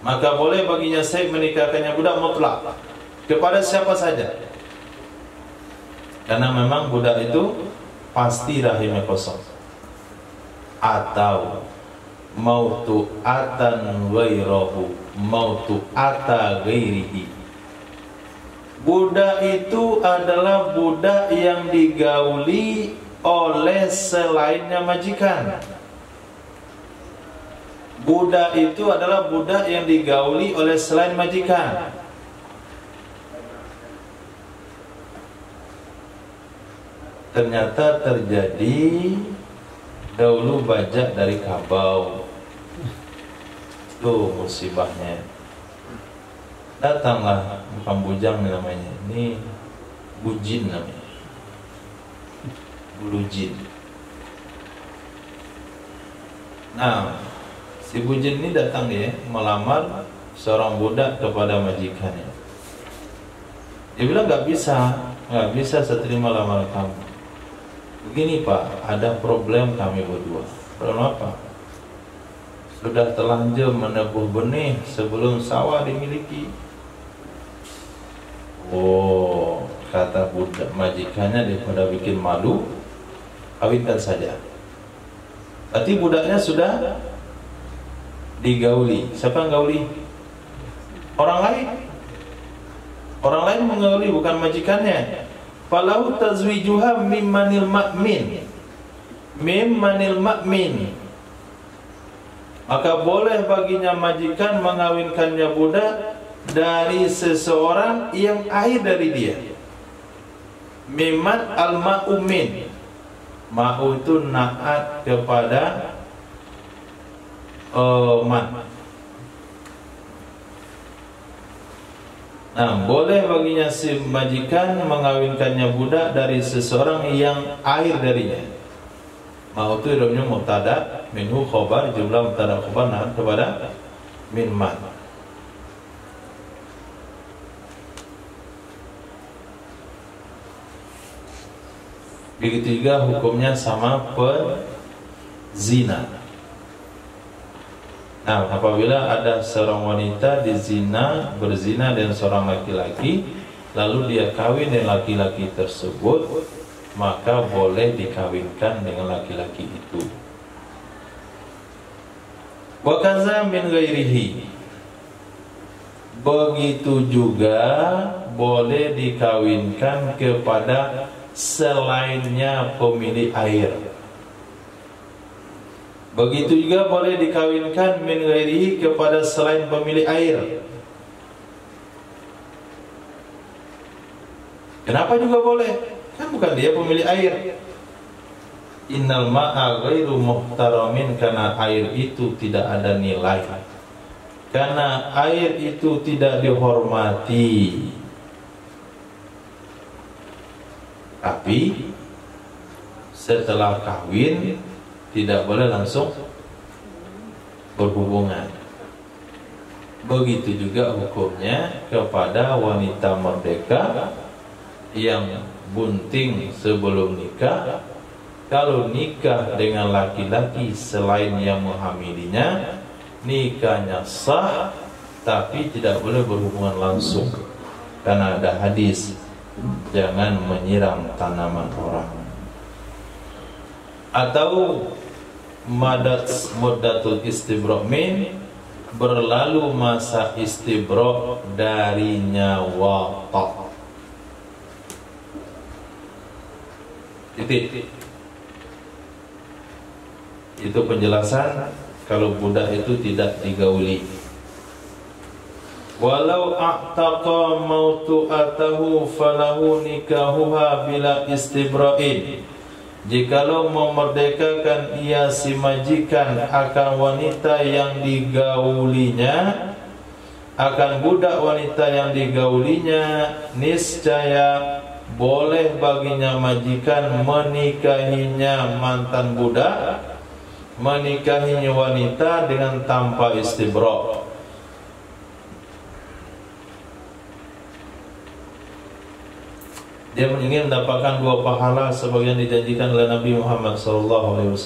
Maka boleh baginya sayyid menikahkannya budak mutlak kepada siapa saja, karena memang budak itu pasti rahimnya kosong. Atau mautu atan ghairahu, mautu ata ghairihi, budak itu adalah budak yang digauli oleh selainnya majikan. Budak itu adalah budak yang digauli oleh selain majikan. Ternyata terjadi dahulu bajak dari kabau. Tuh musibahnya. Datanglah, bukan bujang namanya, ini bujin namanya, bulu jin. Nah, si bujin ini datang dia melamar seorang budak kepada majikannya. Dia bilang nggak bisa saya terima lamaran kamu. Begini Pak, ada problem kami berdua. Problem apa? Sudah terlanjur menebuh benih sebelum sawah dimiliki. Oh, kata budak majikannya, daripada bikin malu, kawinkan saja. Berarti budaknya sudah digauli. Siapa yang gauli? Orang lain. Orang lain menggauli, bukan majikannya. Falahu tazwijuha mimmanil ma'min, mimmanil ma'min. Maka boleh baginya majikan mengawinkannya budak dari seseorang yang air dari dia. Mimman al-ma'umin. Ma'u itu naat kepada man. Nah, boleh baginya si majikan mengawinkannya budak dari seseorang yang air darinya. Ma'u itu hidupnya mubtada, minhu khobar, jumlah mubtada khobar naat kepada min man. Begitu juga hukumnya sama pezina. Nah, apabila ada seorang wanita berzina dengan seorang laki-laki, lalu dia kawin dengan laki-laki tersebut, maka boleh dikawinkan dengan laki-laki itu. Wa kaza min ghairihi. Begitu juga boleh dikawinkan kepada selainnya pemilik air. Begitu juga boleh dikawinkan min ghairihi kepada selain pemilik air. Kenapa juga boleh? Kan bukan dia pemilik air. Innal ma'a ghairu muhtaramin, karena air itu tidak ada nilai. Karena air itu tidak dihormati. Tapi setelah kawin tidak boleh langsung berhubungan. Begitu juga hukumnya kepada wanita merdeka yang bunting sebelum nikah. Kalau nikah dengan laki-laki selain yang menghamilinya, nikahnya sah, tapi tidak boleh berhubungan langsung, karena ada hadis, jangan menyiram tanaman orang. Atau muddatul istibra' berlalu masa istibra' darinya wata. Titik. Itu penjelasan kalau budak itu tidak digauli. Walau a'taqa mautu'atahu falahu nikahuha bila istibra'in. Jikalau memerdekakan ia si majikan akan wanita yang digaulinya, akan budak wanita yang digaulinya, niscaya boleh baginya majikan menikahinya mantan budak, menikahinya wanita dengan tanpa istibra'. Dia ingin mendapatkan 2 pahala sebagian dijanjikan oleh Nabi Muhammad SAW,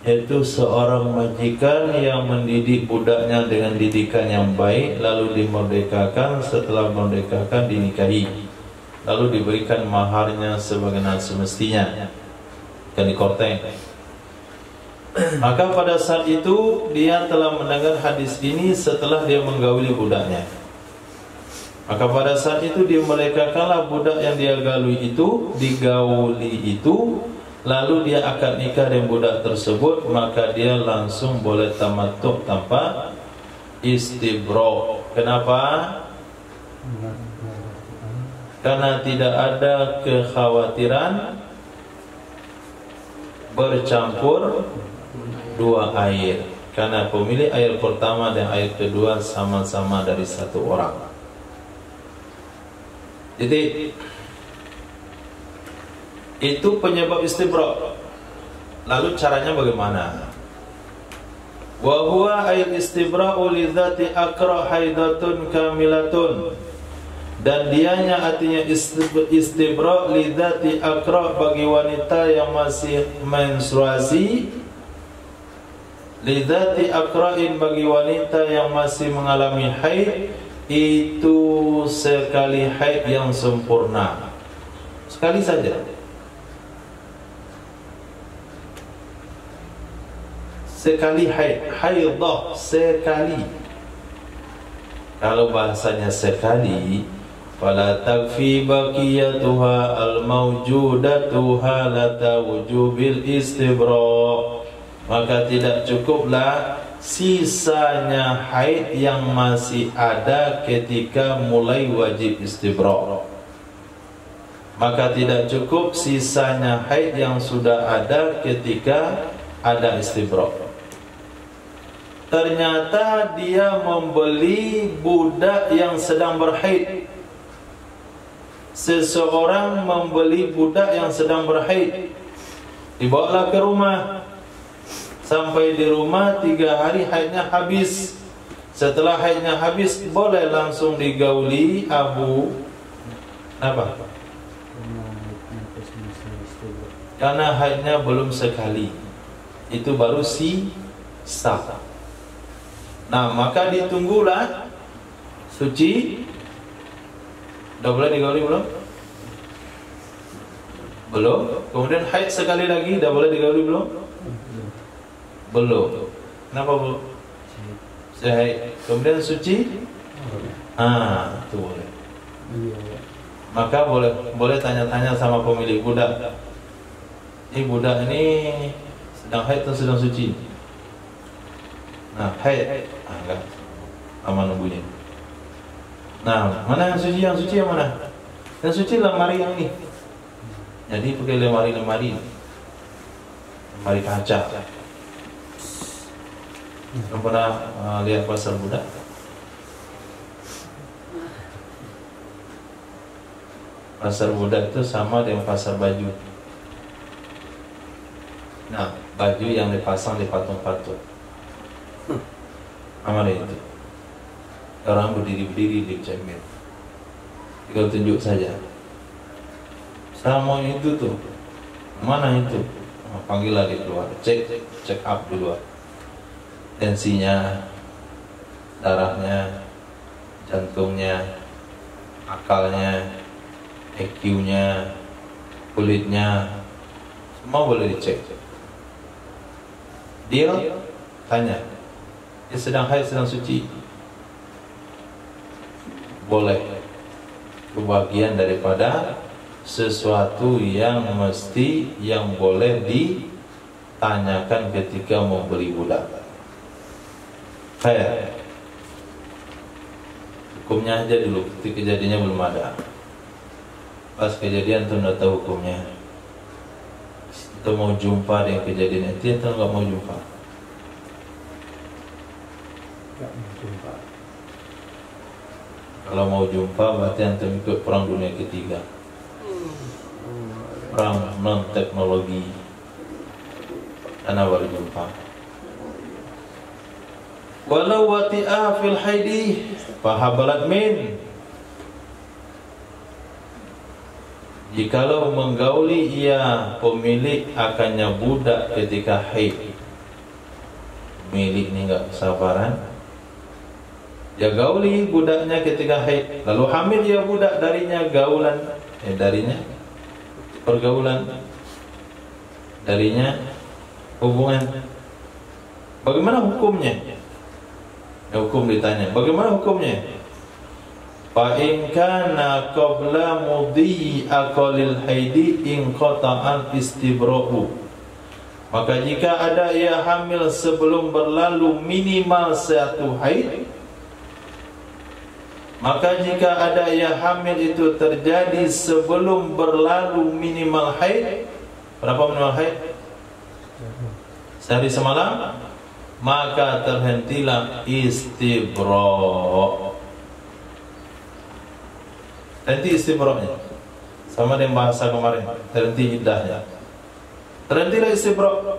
yaitu seorang majikan yang mendidik budaknya dengan didikan yang baik, lalu dimerdekakan, setelah merdekakan dinikahi, lalu diberikan maharnya sebagaimana semestinya, dan dikorteng. Maka pada saat itu dia telah mendengar hadis ini setelah dia menggauli budaknya. Maka pada saat itu dimerdekakanlah budak yang dia gauli itu, lalu dia akan nikah dengan budak tersebut, maka dia langsung boleh tamattu tanpa istibra'. Kenapa? Karena tidak ada kekhawatiran bercampur 2 air, karena pemilik air pertama dan air kedua sama-sama dari 1 orang. Jadi itu penyebab istibra'. Lalu caranya bagaimana? Wa huwa ayat istibra'u lidzati aqra haidatun kamilatun. Dan dianya artinya istibra' lidzati aqra bagi wanita yang masih menstruasi, lidzati aqra'in bagi wanita yang masih mengalami haid, itu sekali haid yang sempurna, sekali saja. Sekali haid, haidah sekali. Kalau bahasanya sekali, fala takfi baqiyatuha al-mawjudatu halata wujubil istibra'. Maka tidak cukuplah sisanya haid yang masih ada ketika mulai wajib istibra'. Maka tidak cukup sisanya haid yang sudah ada ketika ada istibra'. Ternyata dia membeli budak yang sedang berhaid. Seseorang membeli budak yang sedang berhaid, dibawalah ke rumah. Sampai di rumah 3 hari haidnya habis. Setelah haidnya habis, boleh langsung digauli Abu apa? Karena haidnya belum sekali, itu baru sah. Nah, maka ditunggulah suci. Dah boleh digauli belum? Belum. Kemudian haid sekali lagi, dah boleh digauli belum? Belum. Kenapa belum? Haid. Kemudian suci? Itu boleh. Maka boleh tanya-tanya sama pemilik budak. Ini budak ini sedang haid atau sedang suci? Nah, haid. Enggak. Aman nunggunya. Nah, mana yang suci? Yang suci yang mana? Yang suci lemari yang ini. Jadi pakai lemari kaca. Kamu pernah lihat pasar budak? Pasar budak itu sama dengan pasar baju. Nah, baju yang dipasang di patung-patung. Apa itu? Orang berdiri-berdiri di cermin, tinggal tunjuk saja. Saya mau itu tuh, mana itu? Panggillah dia keluar, check up di luar. Tensinya, darahnya, jantungnya, akalnya, EQ-nya, kulitnya, semua boleh dicek. Dia tanya, dia sedang haid, sedang suci? Boleh. Kebagian daripada sesuatu yang mesti, yang boleh ditanyakan ketika mau beli budak. Kayak hukumnya aja dulu, ketika kejadiannya belum ada. Pas kejadian tuh udah tahu hukumnya. Itu mau jumpa dengan kejadian itu atau nggak mau jumpa? Nggak mau jumpa. Kalau mau jumpa berarti antum ikut perang dunia ketiga, perang non teknologi, karena baru jumpa. Walau wati'ah fil haidi fahabalat min. Jikalau menggauli ia pemilik akannya budak ketika haid, milik ini enggak sabaran, dia gauli budaknya ketika haid, lalu hamil dia budak, darinya gaulan, darinya pergaulan, darinya hubungan. Bagaimana hukumnya? Hukum ditanya, bagaimana hukumnya? Fa in kana qabla mudhi aqalil haidi in qata'al istibra'u. Maka jika ada ia hamil sebelum berlalu minimal satu haid, maka jika ada ia hamil itu terjadi sebelum berlalu minimal haid, berapa minimal haid? Sehari semalam, maka terhentilah istibra'. Terhenti istibra'nya, sama dengan bahasa kemarin, terhenti iddahnya. Terhentilah istibra'.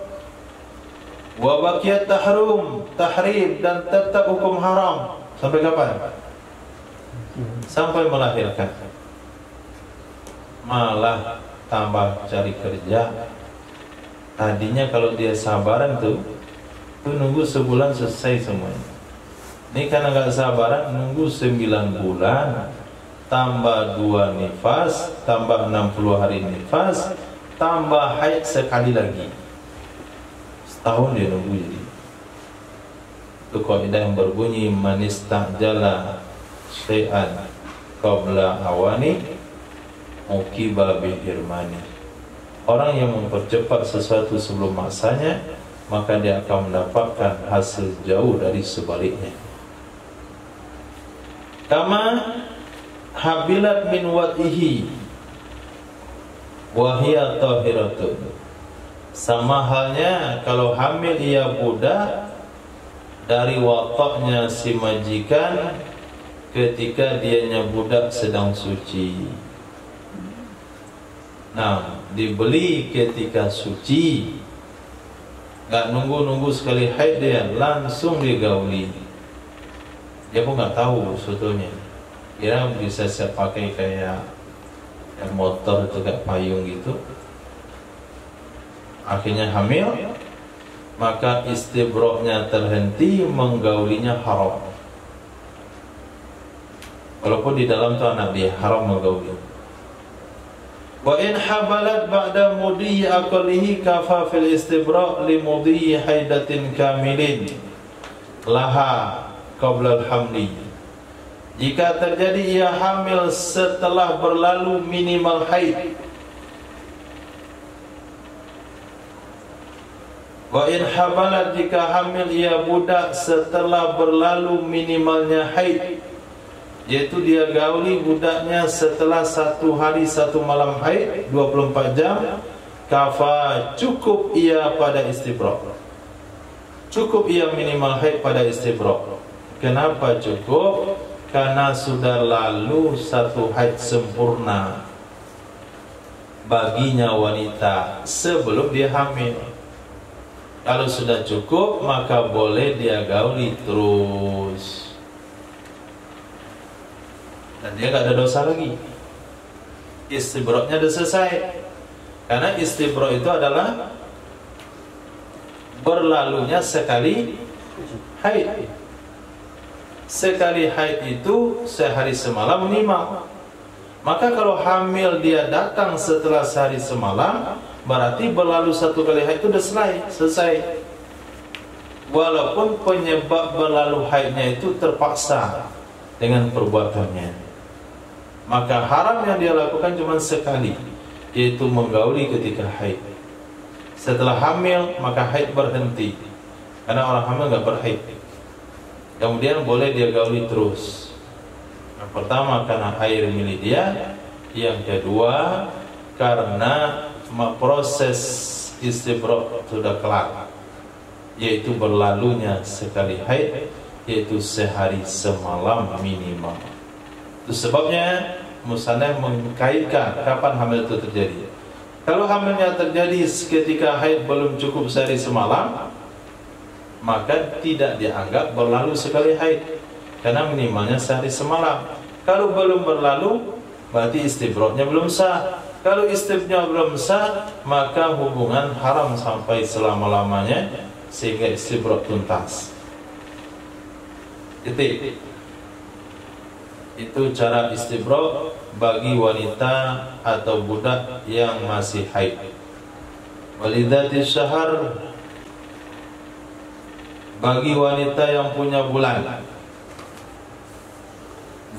Wa baqiyat tahrim, dan tetap hukum haram. Sampai kapan? Sampai melahirkan. Malah tambah cari kerja. Tadinya kalau dia sabaran tuh nunggu sebulan selesai semuanya. Ini karena gak sabaran, nunggu 9 bulan, tambah 2 nifas, tambah 60 hari nifas, tambah haid sekali lagi. Setahun dia nunggu jadi. Itu kaidah yang berbunyi man istajala syai'an qabla awani uqiba bil hirmani. Orang yang mempercepat sesuatu sebelum masanya, maka dia akan mendapatkan hasil jauh dari sebaliknya. Kama habilat min watihi wa hiya tahiratun. Sama halnya kalau hamil ia budak dari wataknya si majikan ketika dianya budak sedang suci. Nah, dibeli ketika suci, gak nunggu-nunggu sekali haid dia, langsung digauli. Dia pun gak tahu sebetulnya. Kira bisa saya pakai kayak motor itu kayak payung gitu. Akhirnya hamil, maka istibra'nya terhenti, menggaulinya haram. Walaupun di dalam itu anak dia, haram menggauli. Wa in habalat ba'da mudhi aqalihi kafa fil istibra' li mudhi haidatin kamilin laha qabla al-hamli. Jika terjadi ia hamil setelah berlalu minimal haid. Wa in habalat, jika hamil ia budak setelah berlalu minimalnya haid, yaitu dia gauli budaknya setelah 1 hari 1 malam haid 24 jam, kafa, cukup ia pada istibra'. Cukup ia minimal haid pada istibra'. Kenapa cukup? Karena sudah lalu 1 haid sempurna baginya wanita sebelum dia hamil. Kalau sudah cukup, maka boleh dia gauli terus. dan dia nggak ada dosa lagi. Istibroknya sudah selesai. Karena istibrok itu adalah berlalunya sekali haid. Sekali haid itu sehari semalam minimal. Maka kalau hamil dia datang setelah sehari semalam, berarti berlalu satu kali haid itu sudah selesai. Walaupun penyebab berlalu haidnya itu terpaksa dengan perbuatannya, maka haram yang dia lakukan cuma sekali, yaitu menggauli ketika haid. Setelah hamil maka haid berhenti, karena orang hamil nggak berhaid. Kemudian boleh dia gauli terus. Yang pertama karena air milik dia, yang kedua karena proses istibrok sudah kelar, yaitu berlalunya sekali haid, yaitu sehari semalam minimal. Itu sebabnya musannaf mengkaitkan kapan hamil itu terjadi. Kalau hamilnya terjadi ketika haid belum cukup sehari semalam, maka tidak dianggap berlalu sekali haid, karena minimalnya sehari semalam. Kalau belum berlalu, berarti istibroknya belum sah. Kalau istibroknya belum sah, maka hubungan haram sampai selama-lamanya, sehingga istibrok tuntas. Itu cara istibrok bagi wanita atau budak yang masih haid. Walidati syahar, bagi wanita yang punya bulan.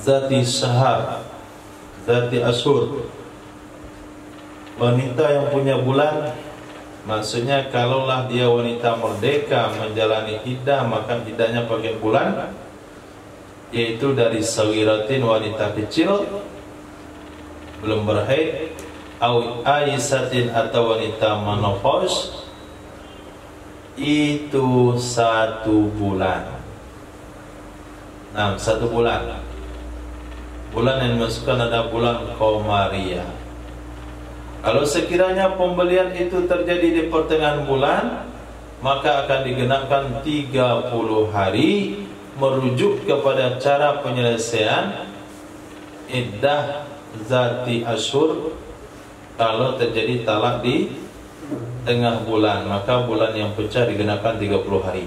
Zati syahar, zati asyur, wanita yang punya bulan, maksudnya kalaulah dia wanita merdeka menjalani iddah, maka iddahnya pakai bulan, yaitu dari sawiratin, wanita kecil belum berhaid, au aisatin, atau wanita menopause, itu 1 bulan. Nah, 1 bulan. Bulan yang dimasukkan ada bulan Qamariyah. Kalau sekiranya pembelian itu terjadi di pertengahan bulan, maka akan digenapkan 30 hari, merujuk kepada cara penyelesaian iddah zati asyur. Kalau terjadi talak di tengah bulan, maka bulan yang pecah digenapkan 30 hari.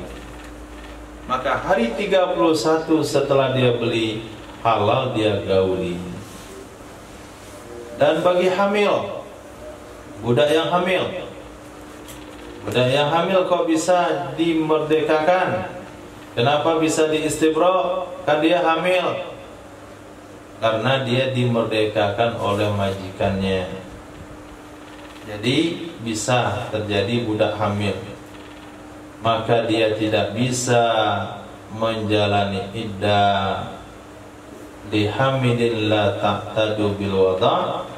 Maka hari 31 setelah dia beli, halal dia gauli. Dan bagi hamil, budak yang hamil kok bisa dimerdekakan? Kenapa bisa diistibrok? Kan dia hamil. Karena dia dimerdekakan oleh majikannya. Jadi bisa terjadi budak hamil, maka dia tidak bisa menjalani iddah lihamidin la ta'tadu bil wada'.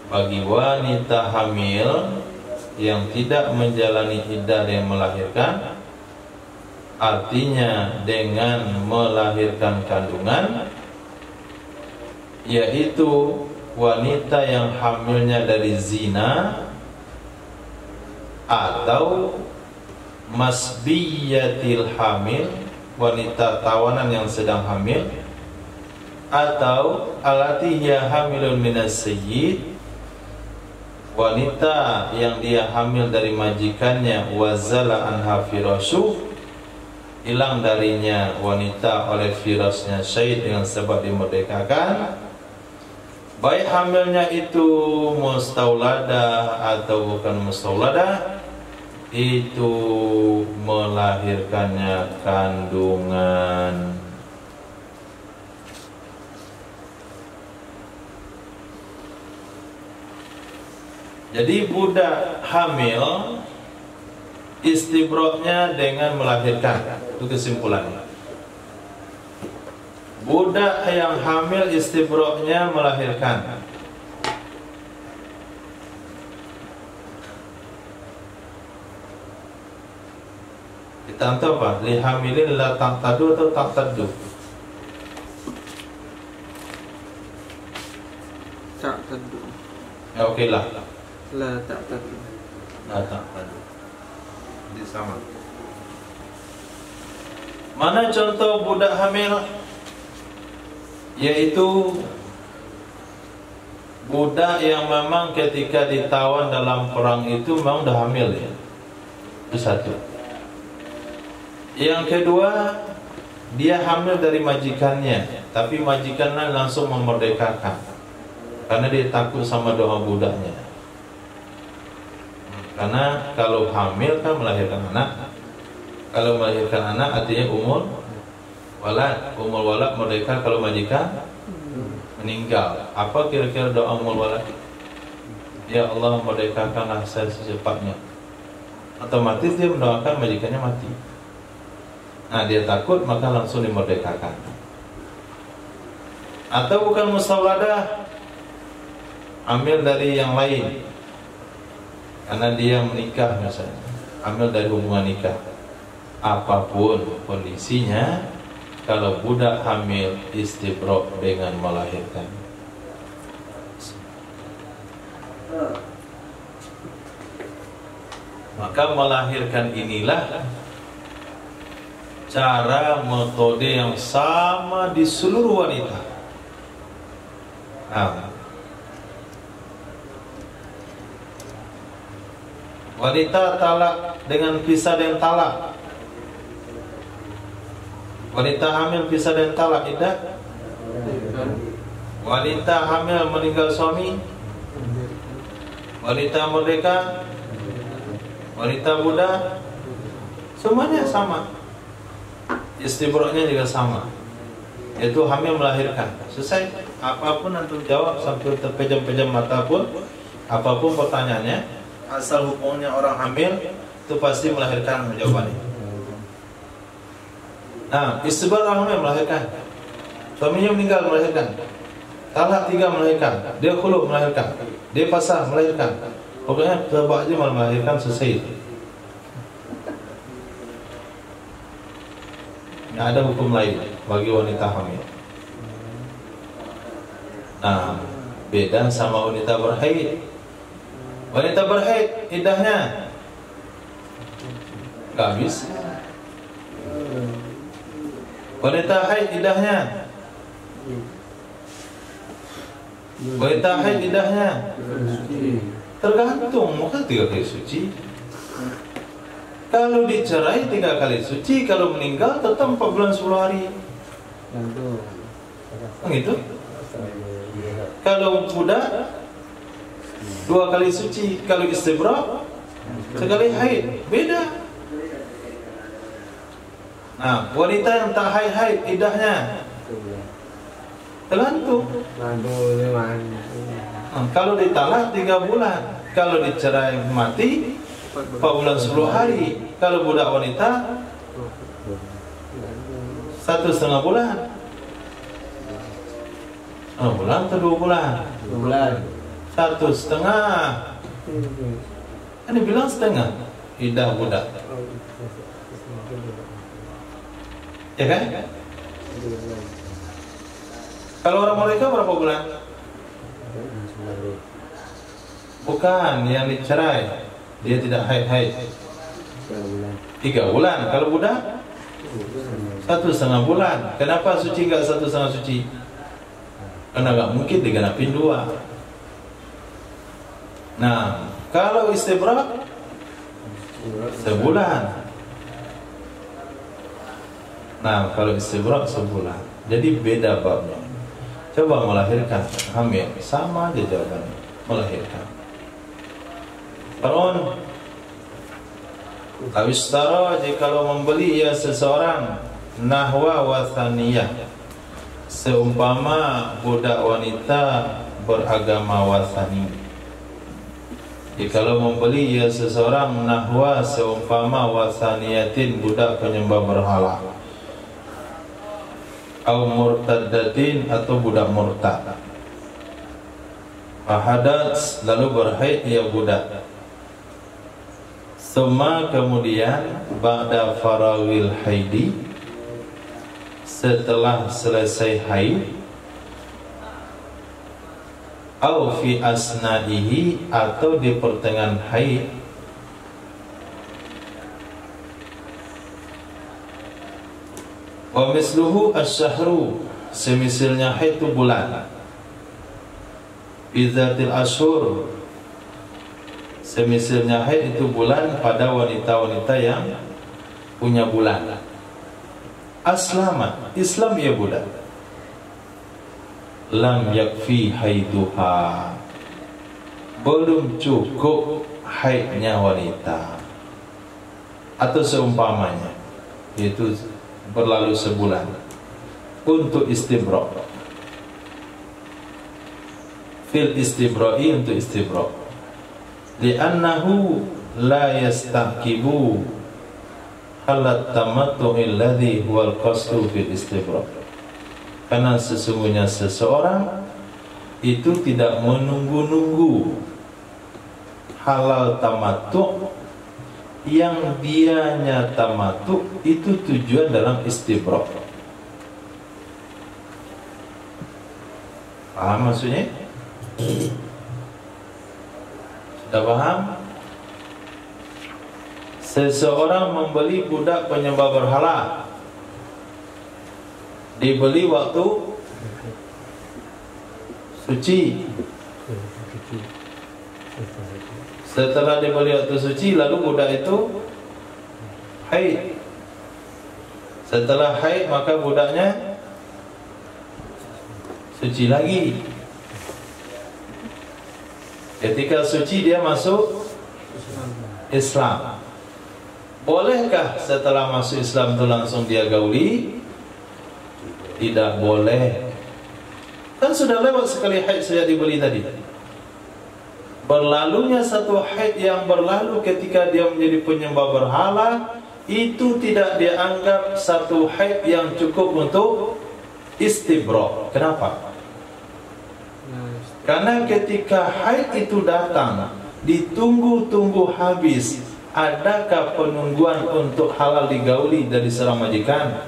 Bagi wanita hamil yang tidak menjalani iddah yang melahirkan, artinya dengan melahirkan kandungan, yaitu wanita yang hamilnya dari zina, atau masbiyatil hamil, wanita tawanan yang sedang hamil, atau alatihya hamilun minas sayyid, wanita yang dia hamil dari majikannya, wazala anha firashu, hilang darinya wanita oleh firasnya syahid dengan sebab dimerdekakan, baik hamilnya itu mustauladah atau bukan mustauladah, itu melahirkannya kandungan. Jadi budak hamil istibroknya dengan melahirkan. Itu kesimpulannya. Budak yang hamil istibroknya melahirkan. Kita tahu apa? Lihamilin la taqtadu atau taqtadu? Taqtadu. Ya oke lah. La taqtadu. La taqtadu. Ini sama. Mana contoh budak hamil? yaitu budak yang memang ketika ditawan dalam perang itu memang dah hamil ya. Itu satu. Yang kedua, dia hamil dari majikannya, tapi majikannya langsung memerdekakan karena dia takut sama doa budaknya. Karena kalau hamil kan melahirkan anak. Kalau melahirkan anak artinya umur walad merdeka kalau majikan meninggal. Apa kira-kira doa umur walad? Ya Allah, merdekakanlah saya secepatnya. Otomatis dia mendoakan majikannya mati. Nah, dia takut maka langsung dimerdekakan. Atau bukan mustawladah, ambil dari yang lain, karena dia menikah misalnya, ambil dari hubungan nikah. Apapun kondisinya, kalau budak hamil istibra dengan melahirkan, maka melahirkan inilah cara metode yang sama di seluruh wanita. Wanita talak dengan pisah dan talak. Wanita hamil pisah dan talak iddah. Wanita hamil meninggal suami. Wanita merdeka. Wanita budak. Semuanya sama. Istibra'nya juga sama, yaitu hamil melahirkan. Selesai. Apapun antum jawab sampai terpejam-pejam mata pun, apapun pertanyaannya, asal hukumnya orang hamil itu pasti melahirkan jawabannya. Nah, istibra' orang hamil melahirkan, suaminya meninggal melahirkan, talak 3 melahirkan, dia khulu melahirkan, dia pasrah melahirkan. Pokoknya terbaik aja melahirkan, selesai. Tidak ada hukum lain bagi wanita hamil. Nah, beda sama wanita berhaid. Wanita berhaid iddahnya nggak habis. Wanita haid iddahnya, wanita haid iddahnya tergantung, maka 3 kali suci. Kalau dicerai 3 kali suci, kalau meninggal tetap 4 bulan 10 hari. Gitu. Kalau budak 2 kali suci, kalau istibra sekali haid, beda. Nah, wanita yang tak haid iddahnya tergantung. Kalau ditalak 3 bulan, kalau dicerai mati 4 bulan 10 hari. Kalau budak wanita 1,5 bulan. 1 bulan atau 2 bulan? 2 bulan. 1,5. Ini bilang setengah iddah budak. Ya kan? Kalau orang mereka berapa bulan? Bukan, yang dicerai dia tidak haid. 3 bulan. Kalau budak 1,5 bulan. Kenapa suci enggak 1,5 suci? Karena enggak mungkin digenapin 2. Nah, kalau istibra sebulan. Nah, kalau istibra sebulan. Jadi beda babnya. Coba melahirkan, hamil, sama aja jawabannya. Melahirkan. Farun Awistara, jikalau membeli ya seseorang nahwa wathaniyah, seumpama budak wanita beragama wathani. Jikalau membeli ya seseorang nahwa seumpama wathaniyatin, budak penyembah berhala, au murtaddatin, atau budak murtad. Fahadat, lalu berhaid ya budak. Suma, kemudian ba'da farawil haidi, setelah selesai haid, au fi asnaihi, atau di pertengahan haid, wa misluhu asyahru, semisalnya haid itu bulan. Bizatil ashur, semisalnya haid itu bulan pada wanita-wanita yang punya bulan. Aslama, Islam ya bulan. Lam yakfi haiduha, belum cukup haidnya wanita, atau seumpamanya, yaitu berlalu sebulan untuk istibra. Fil istibra'i, untuk istibra. Li'annahu la yastaqibu halat tamattu'il ladzi huwal qasdu fil istibra. Karena sesungguhnya seseorang itu tidak menunggu-nunggu halal tamattu' yang dianya tamattu' itu tujuan dalam istibra. Paham maksudnya? Sudah paham? Seseorang membeli budak penyembah berhala, dibeli waktu suci. Setelah dibeli waktu suci, lalu budak itu haid. Setelah haid, maka budaknya suci lagi. Ketika suci dia masuk Islam. Bolehkah setelah masuk Islam itu langsung dia gauli? Tidak boleh. Kan sudah lewat sekali haid sejak dibeli tadi. Berlalunya satu haid yang berlalu ketika dia menjadi penyembah berhala, itu tidak dianggap satu haid yang cukup untuk istibra. Kenapa? Karena ketika haid itu datang, ditunggu-tunggu habis, adakah penungguan untuk halal digauli dari seorang majikan?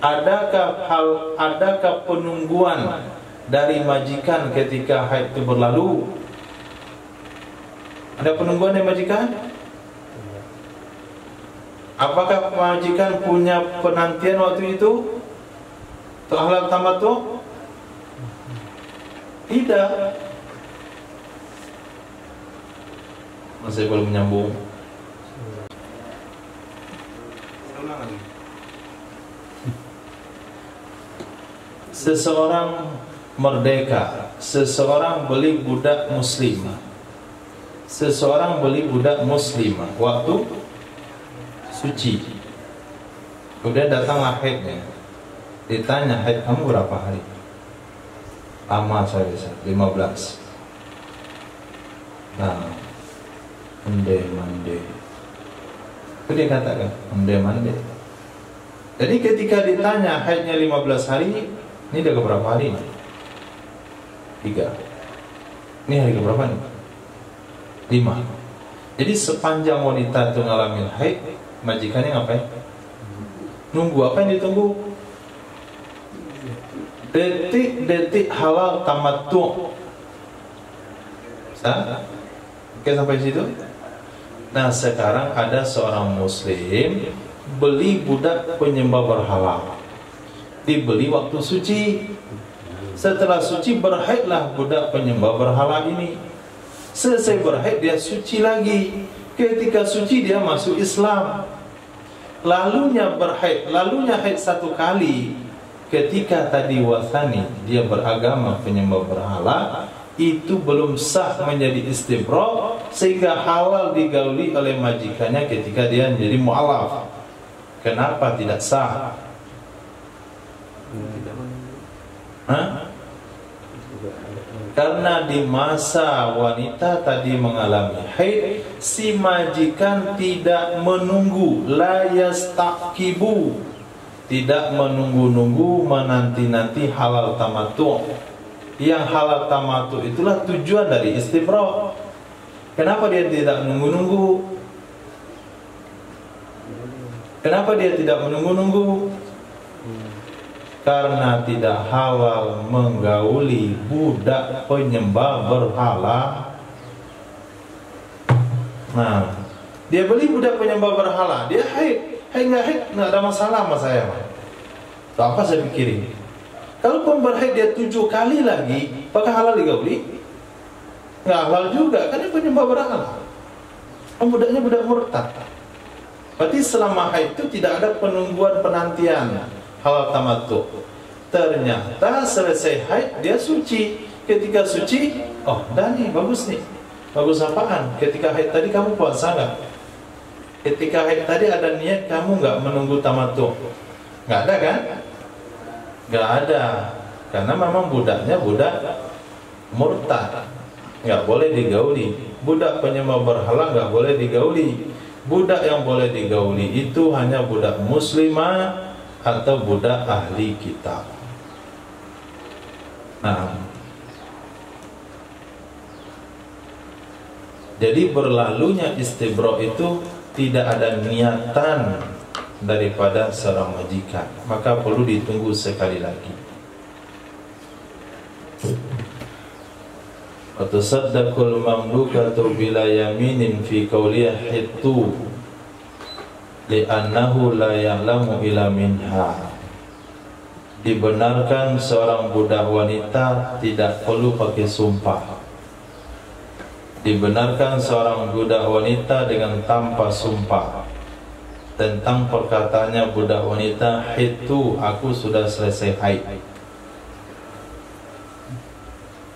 Adakah penungguan dari majikan ketika haid itu berlalu? Ada penungguan dari majikan? Apakah majikan punya penantian waktu itu untuk halal tamattu'? Tidak. Masih belum menyambung. Seseorang merdeka, seseorang beli budak muslimah, seseorang beli budak muslimah waktu suci. Kemudian datanglah haidnya. Ditanya, haid kamu berapa hari? Lama saya bisa, 15. Nah, mande. Itu dia katakan, mande. Jadi ketika ditanya haidnya 15 hari, ini udah keberapa hari ini? 3. Ini hari keberapa nih? 5. Jadi sepanjang wanita itu ngalamin haid, majikannya ngapain? Nunggu. Apa yang ditunggu? Detik-detik halal tamattu'. Oke, sampai situ. Nah, sekarang ada seorang muslim beli budak penyembah berhala, dibeli waktu suci. Setelah suci berhaidlah budak penyembah berhala ini. Selesai berhaid dia suci lagi. Ketika suci dia masuk Islam. Lalunya haid satu kali. Ketika tadi wasani dia beragama penyembah berhala, itu belum sah menjadi istibra, sehingga halal digauli oleh majikannya ketika dia menjadi mu'alaf. Kenapa tidak sah? Karena di masa wanita tadi mengalami haid, si majikan tidak menunggu, la yastaqibu, tidak menunggu-nunggu, menanti-nanti halal tamattu'. Yang halal tamattu' itulah tujuan dari istibra. Kenapa dia tidak menunggu-nunggu? Kenapa dia tidak menunggu-nunggu? Karena tidak halal menggauli budak penyembah berhala. Nah, dia beli budak penyembah berhala, dia haid nggak ada masalah sama saya. Apa saya pikirin? Kalau berhaid dia 7 kali lagi, apakah halal digauli? Nggak halal juga, kan dia penyembah berhala. Budaknya budak murtad. Berarti selama haid itu tidak ada penungguan penantian halal tamattu. Ternyata selesai haid dia suci. Ketika suci, oh dah nih bagus nih. Bagus apaan? Ketika haid tadi kamu puasa nggak? Ketika haid tadi ada niat kamu nggak menunggu tamattu? Nggak ada kan? Nggak ada. Karena memang budaknya budak murtad, nggak boleh digauli. Budak penyembah berhala nggak boleh digauli. Budak yang boleh digauli itu hanya budak muslimah atau budak ahli kitab. Nah, jadi berlalunya istibra itu tidak ada niatan daripada seorang majikan, maka perlu ditunggu sekali lagi. Atasaddaqul mamlukatu bila yaminin fi qawliya hittu li'annahu la ya'lamu ila minha. Dibenarkan seorang budak wanita tidak perlu pakai sumpah. Dibenarkan seorang budak wanita dengan tanpa sumpah. Tentang perkataannya budak wanita, hittu, aku sudah selesai haid.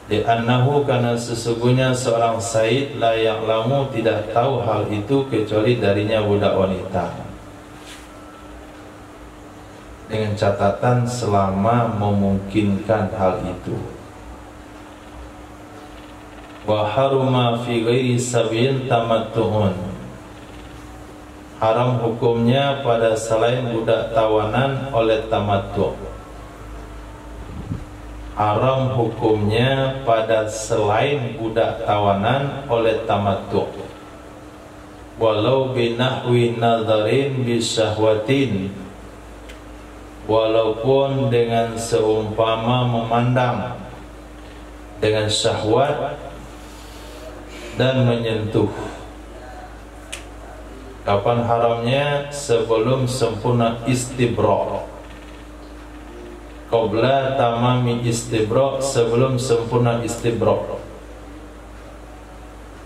Li'annahu, karena sesungguhnya seorang said la ya'lamu, tidak tahu hal itu kecuali darinya budak wanita. Dengan catatan selama memungkinkan hal itu. Wa haruma fi ghairi sabil tamattu'un. Haram hukumnya pada selain budak tawanan oleh tamattu'. Haram hukumnya pada selain budak tawanan oleh tamattu'. Walau binahwi nadharin bisyahwatin, walaupun dengan seumpama memandang dengan syahwat dan menyentuh. Kapan haramnya? Sebelum sempurna istibra. Qabla tamami istibra, sebelum sempurna istibra.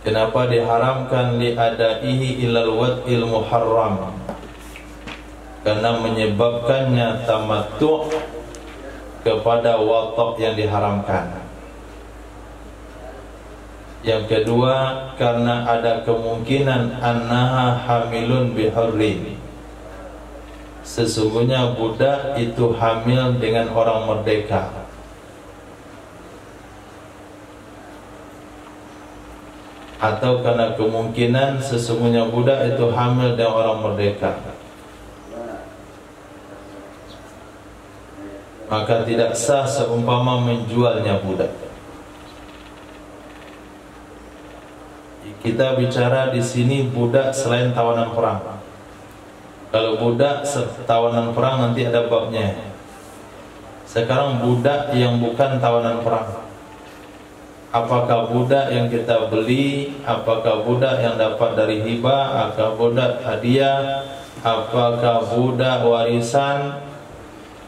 Kenapa diharamkan li'adaihi ilal wad'il muharram? Karena menyebabkannya tamattu' kepada watak yang diharamkan. Yang kedua, karena ada kemungkinan annaha hamilun bihurrin. Sesungguhnya budak itu hamil dengan orang merdeka. Atau karena kemungkinan sesungguhnya budak itu hamil dengan orang merdeka. Maka tidak sah seumpama menjualnya budak. Kita bicara di sini budak selain tawanan perang. Kalau budak tawanan perang nanti ada babnya. Sekarang budak yang bukan tawanan perang. Apakah budak yang kita beli? Apakah budak yang dapat dari hibah? Apakah budak hadiah? Apakah budak warisan?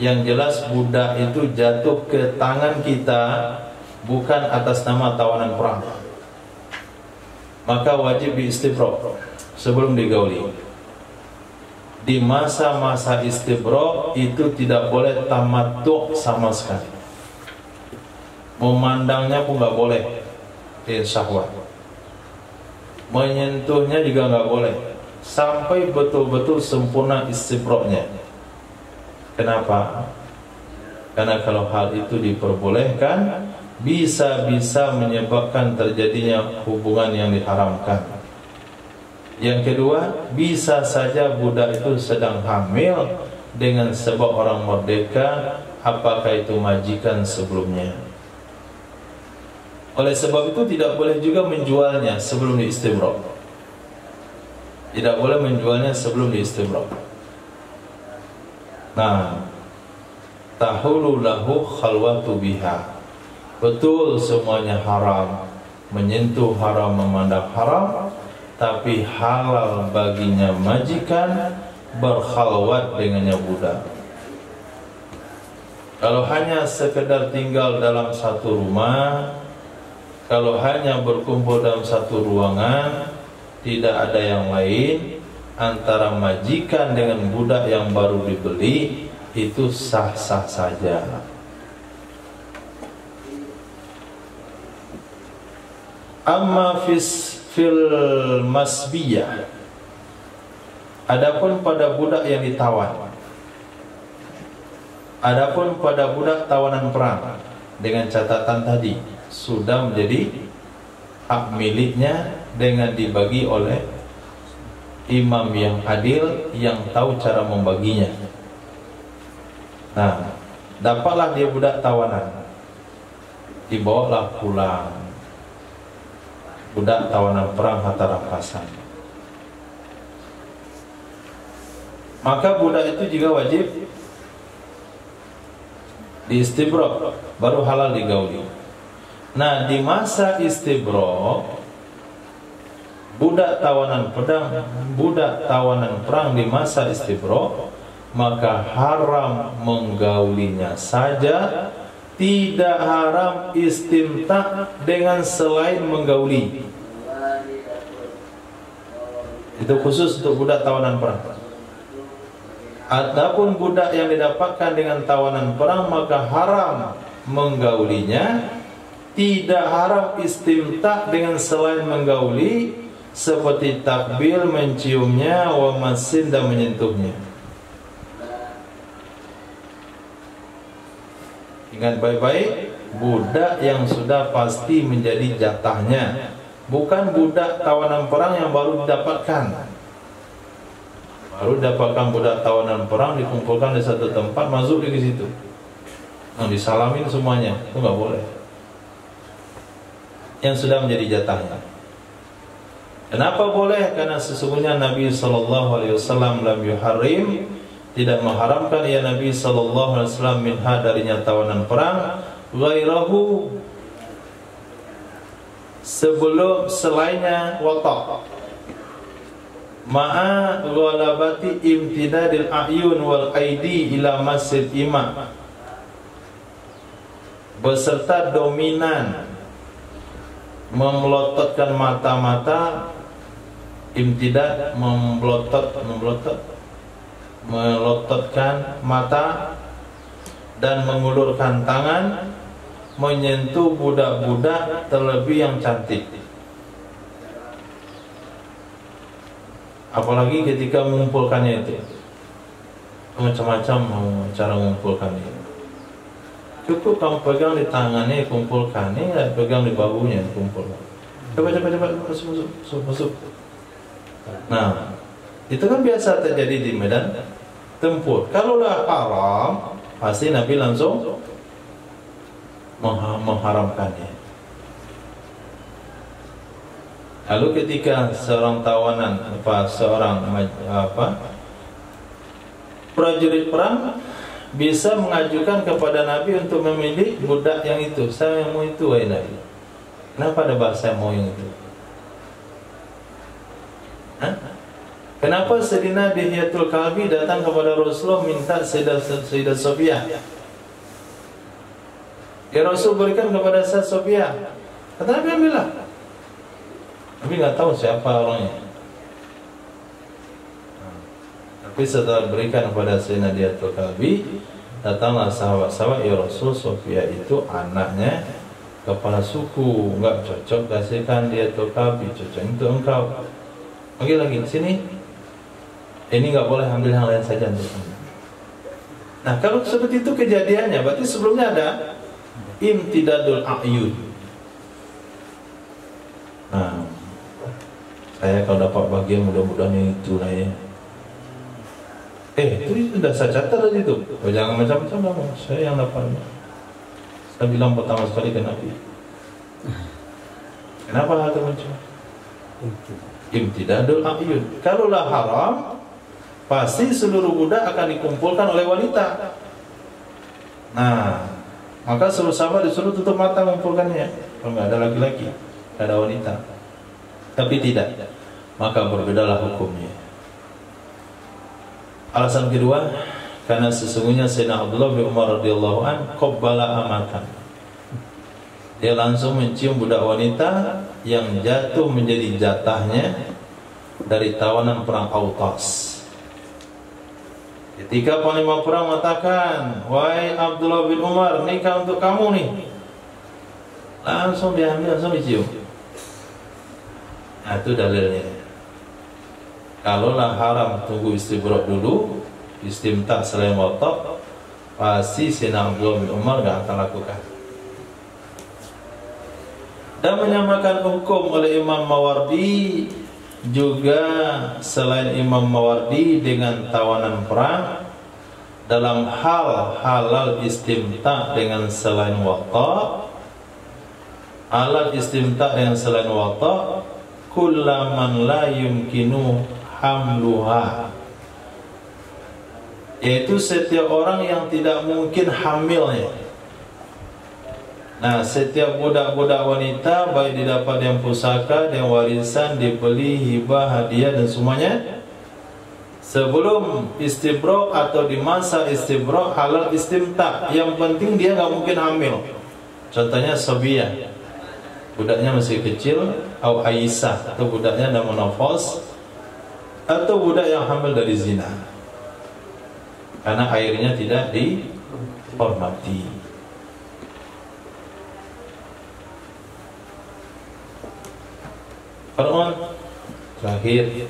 Yang jelas budak itu jatuh ke tangan kita bukan atas nama tawanan perang. Maka wajib diistibra sebelum digauli. Di masa-masa istibra itu tidak boleh tamattu' sama sekali. Memandangnya pun nggak boleh di syahwat. Menyentuhnya juga nggak boleh sampai betul-betul sempurna istibra-nya. Kenapa? Karena kalau hal itu diperbolehkan, bisa-bisa menyebabkan terjadinya hubungan yang diharamkan. Yang kedua, bisa saja budak itu sedang hamil dengan sebab orang merdeka, apakah itu majikan sebelumnya. Oleh sebab itu tidak boleh juga menjualnya sebelum diistibra. Tidak boleh menjualnya sebelum diistibra. Nah, tahulu lahu khalwatu biha. Betul semuanya haram, menyentuh haram, memandang haram, tapi halal baginya majikan berkhalwat dengannya budak. Kalau hanya sekedar tinggal dalam satu rumah, kalau hanya berkumpul dalam satu ruangan, tidak ada yang lain, antara majikan dengan budak yang baru dibeli, itu sah-sah saja. Amma fil masbiyah, adapun pada budak yang ditawan, adapun pada budak tawanan perang, dengan catatan tadi sudah menjadi hak miliknya dengan dibagi oleh imam yang adil yang tahu cara membaginya. Nah, dapatlah dia budak tawanan, dibawalah pulang, budak tawanan perang harta rampasan. Maka budak itu juga wajib diistibro, baru halal digauli. Nah, di masa istibro, budak tawanan perang di masa istibro, maka haram menggaulinya saja, tidak haram istimta dengan selain menggauli. Itu khusus untuk budak tawanan perang. Adapun budak yang didapatkan dengan tawanan perang, maka haram menggaulinya, tidak haram istimta dengan selain menggauli, seperti takbil, menciumnya, wa masin, dan menyentuhnya. Ingat baik-baik, budak yang sudah pasti menjadi jatahnya, bukan budak tawanan perang yang baru didapatkan. Baru dapatkan budak tawanan perang, dikumpulkan di satu tempat, masuk di situ, nah, disalamin semuanya, itu nggak boleh. Yang sudah menjadi jatahnya. Kenapa boleh? Karena sesungguhnya Nabi SAW lam yuharrim, tidak mengharamkan ya Nabi SAW minha darinya tawanan perang, ghairahu, sebelum selainnya, watak ma'a ghalabati imtidadil a'yun wal aidi ila masjid imam, beserta dominan memelototkan mata-mata, imtidad, melototkan mata dan mengulurkan tangan menyentuh budak-budak, terlebih yang cantik. Apalagi ketika mengumpulkannya itu, macam-macam cara mengumpulkannya. Cukup kamu pegang di tangannya, kumpulkan, ini pegang di bahunya, kumpulkan. Coba masuk. Nah, itu kan biasa terjadi di medan tempur. Kalau dah haram, pasti Nabi langsung mengharamkannya. Lalu ketika seorang tawanan, seorang prajurit perang bisa mengajukan kepada Nabi untuk memilih budak yang itu. Saya mau itu, wahai Nabi. Kenapa ada bahasa mau yang itu? Kenapa Sayyidina Dihyatul Kalbi datang kepada Rasulullah minta Sayyidah Sofia? Ya Rasul, berikan kepada saya Sofia. Kata Nabi, ambillah. Nabi nggak tahu siapa orangnya. Tapi setelah berikan kepada Sayyidina Dihyatul Kalbi, datanglah sahabat-sahabat, ya Rasul, Sofia itu anaknya kepala suku, nggak cocok kasihkan Dihyatul Kalbi, cocok untuk engkau. Panggil lagi sini. Ini nggak boleh, ambil yang lain saja untuk kamu. Nah, kalau seperti itu kejadiannya, berarti sebelumnya ada imtidadul a'yun. Nah, saya kalau dapat bagian mudah-mudahan yang itu lah ya. Itu sudah saya catat tadi itu. Oh, jangan macam-macam dong. Saya yang dapat. Saya bilang pertama sekali ke Nabi. Kenapa hal itu muncul? Imtidadul a'yun. Kalaulah haram, pasti seluruh budak akan dikumpulkan oleh wanita. Nah, maka seluruh sahabat disuruh tutup mata mengumpulkannya. Kalau nggak ada laki-laki, nggak ada wanita. Tapi tidak, maka berbedalah hukumnya. Alasan kedua, Karena sesungguhnya Sayyidina Abdullah bin Umar radhiyallahu an qabbala amatan. Dia langsung mencium budak wanita yang jatuh menjadi jatahnya dari tawanan perang Autas. Ketika panglima perang mengatakan, "Wahai Abdullah bin Umar, nikah untuk kamu nih." Langsung diambil, langsung dicium. Nah, itu dalilnya. Kalaulah haram, tunggu istibrak dulu, istimta selain watak, pasti Sayyidina Abdullah bin Umar gak akan lakukan. Dan menyamakan hukum oleh Imam Mawardi juga selain Imam Mawardi dengan tawanan perang dalam hal halal istimta dengan selain watak. Halal istimta dengan selain watak kullaman la yumkinu hamluha, yaitu setiap orang yang tidak mungkin hamilnya. Nah, setiap budak-budak wanita baik didapat yang pusaka, yang warisan, dibeli, hibah, hadiah dan semuanya, sebelum istibrak atau di masa istibrak halal istimta. Yang penting dia nggak mungkin hamil. Contohnya Sobiyah, budaknya masih kecil, atau Aisyah, atau budaknya ada menopause, atau budak yang hamil dari zina, karena airnya tidak dihormati. Firman terakhir,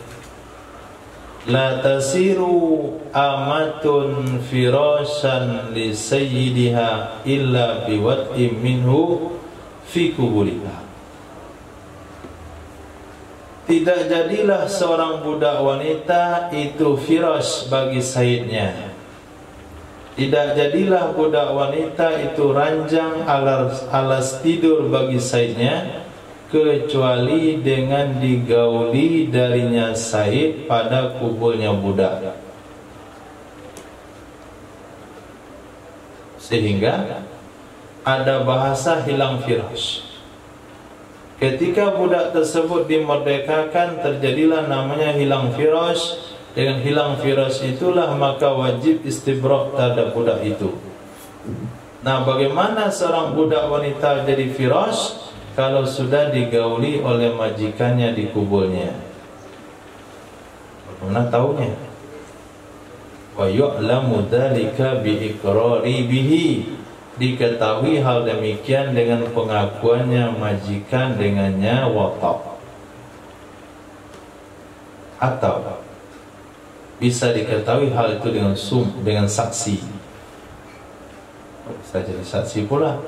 la tasiru amatun firashan li sayyidiha illa biwad'in minhu fi kubuliha. Tidak jadilah seorang budak wanita itu firash bagi sayyidnya. Tidak jadilah budak wanita itu ranjang alas tidur bagi sayyidnya, kecuali dengan digauli darinya sayyid pada kubulnya budak. Sehingga ada bahasa hilang firash. Ketika budak tersebut dimerdekakan, terjadilah namanya hilang firash. Dengan hilang firash itulah maka wajib istibrak terhadap budak itu. Nah, bagaimana seorang budak wanita jadi firash kalau sudah digauli oleh majikannya di kubulnya? Bagaimana taunya? Wa yu'lamu dzalika bi iqrari bihi. Diketahui hal demikian dengan pengakuannya majikan dengannya watak. Atau bisa diketahui hal itu dengan saksi. Bisa jadi saksi pula.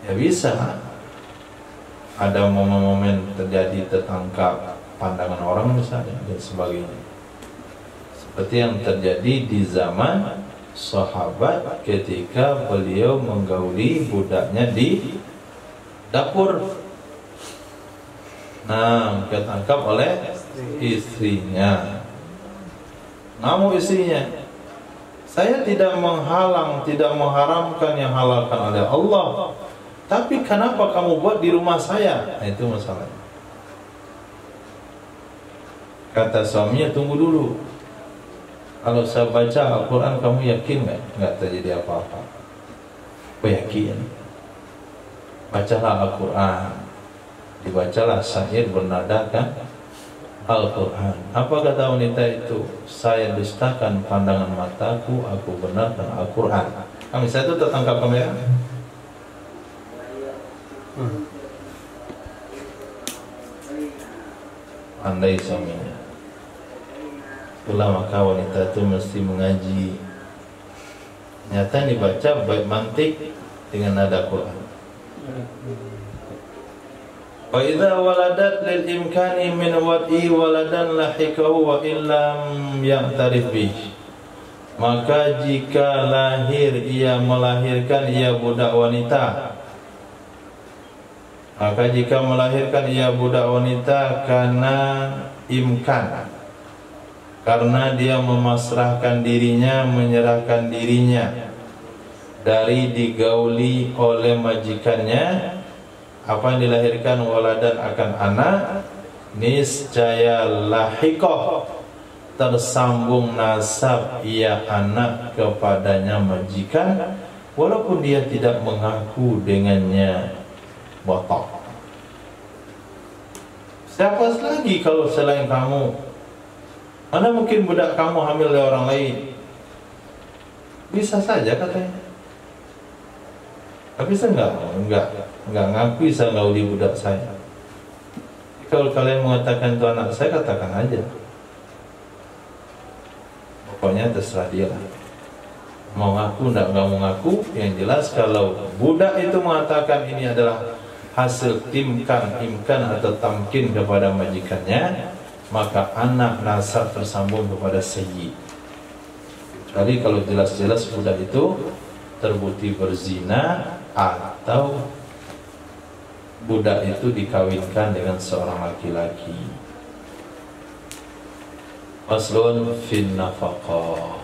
Ya bisa. Ada momen-momen terjadi tertangkap pandangan orang misalnya dan sebagainya. Seperti yang terjadi di zaman sahabat ketika beliau menggauli budaknya di dapur. Nah, ketangkap oleh istrinya. Namun istrinya, saya tidak menghalang, tidak mengharamkan yang halalkan oleh Allah. Tapi kenapa kamu buat di rumah saya? Nah, itu masalahnya. Kata suaminya, tunggu dulu. Kalau saya baca Al-Quran, kamu yakin nggak? Nggak terjadi apa-apa. Aku yakin. Bacalah Al-Quran. Dibacalah syair bernadakan Al-Quran. Apa kata wanita itu? Saya dustakan pandangan mataku, aku benarkan Al-Quran. Kami saya itu tertangkap kamera. Andai suaminya. Itulah maka wanita itu mesti mengaji. Nyata dibaca baik mantik dengan nada Quran. Wa idza waladat lil imkani min wad'i waladan lahikahu wa illam ya'tarif bih. Maka jika lahir ia melahirkan ia budak wanita, maka jika melahirkan ia budak wanita karena imkan, karena dia memasrahkan dirinya, menyerahkan dirinya dari digauli oleh majikannya, apa yang dilahirkan waladan akan anak, niscaya lahikoh, tersambung nasab ia anak kepadanya majikan, walaupun dia tidak mengaku dengannya botok. Siapa lagi kalau selain kamu? Mana mungkin budak kamu hamil oleh orang lain? Bisa saja katanya. Tapi saya enggak ngakui saya ngauli budak saya. Kalau kalian mengatakan itu anak saya, katakan aja. Pokoknya terserah dia lah. Mau ngaku enggak mau ngaku, yang jelas kalau budak itu mengatakan ini adalah hasil imkan atau tamkin kepada majikannya, maka anak nasab tersambung kepada sayyid. Jadi kalau jelas-jelas budak itu terbukti berzina atau budak itu dikawinkan dengan seorang laki-laki. Faslun fin nafaqah.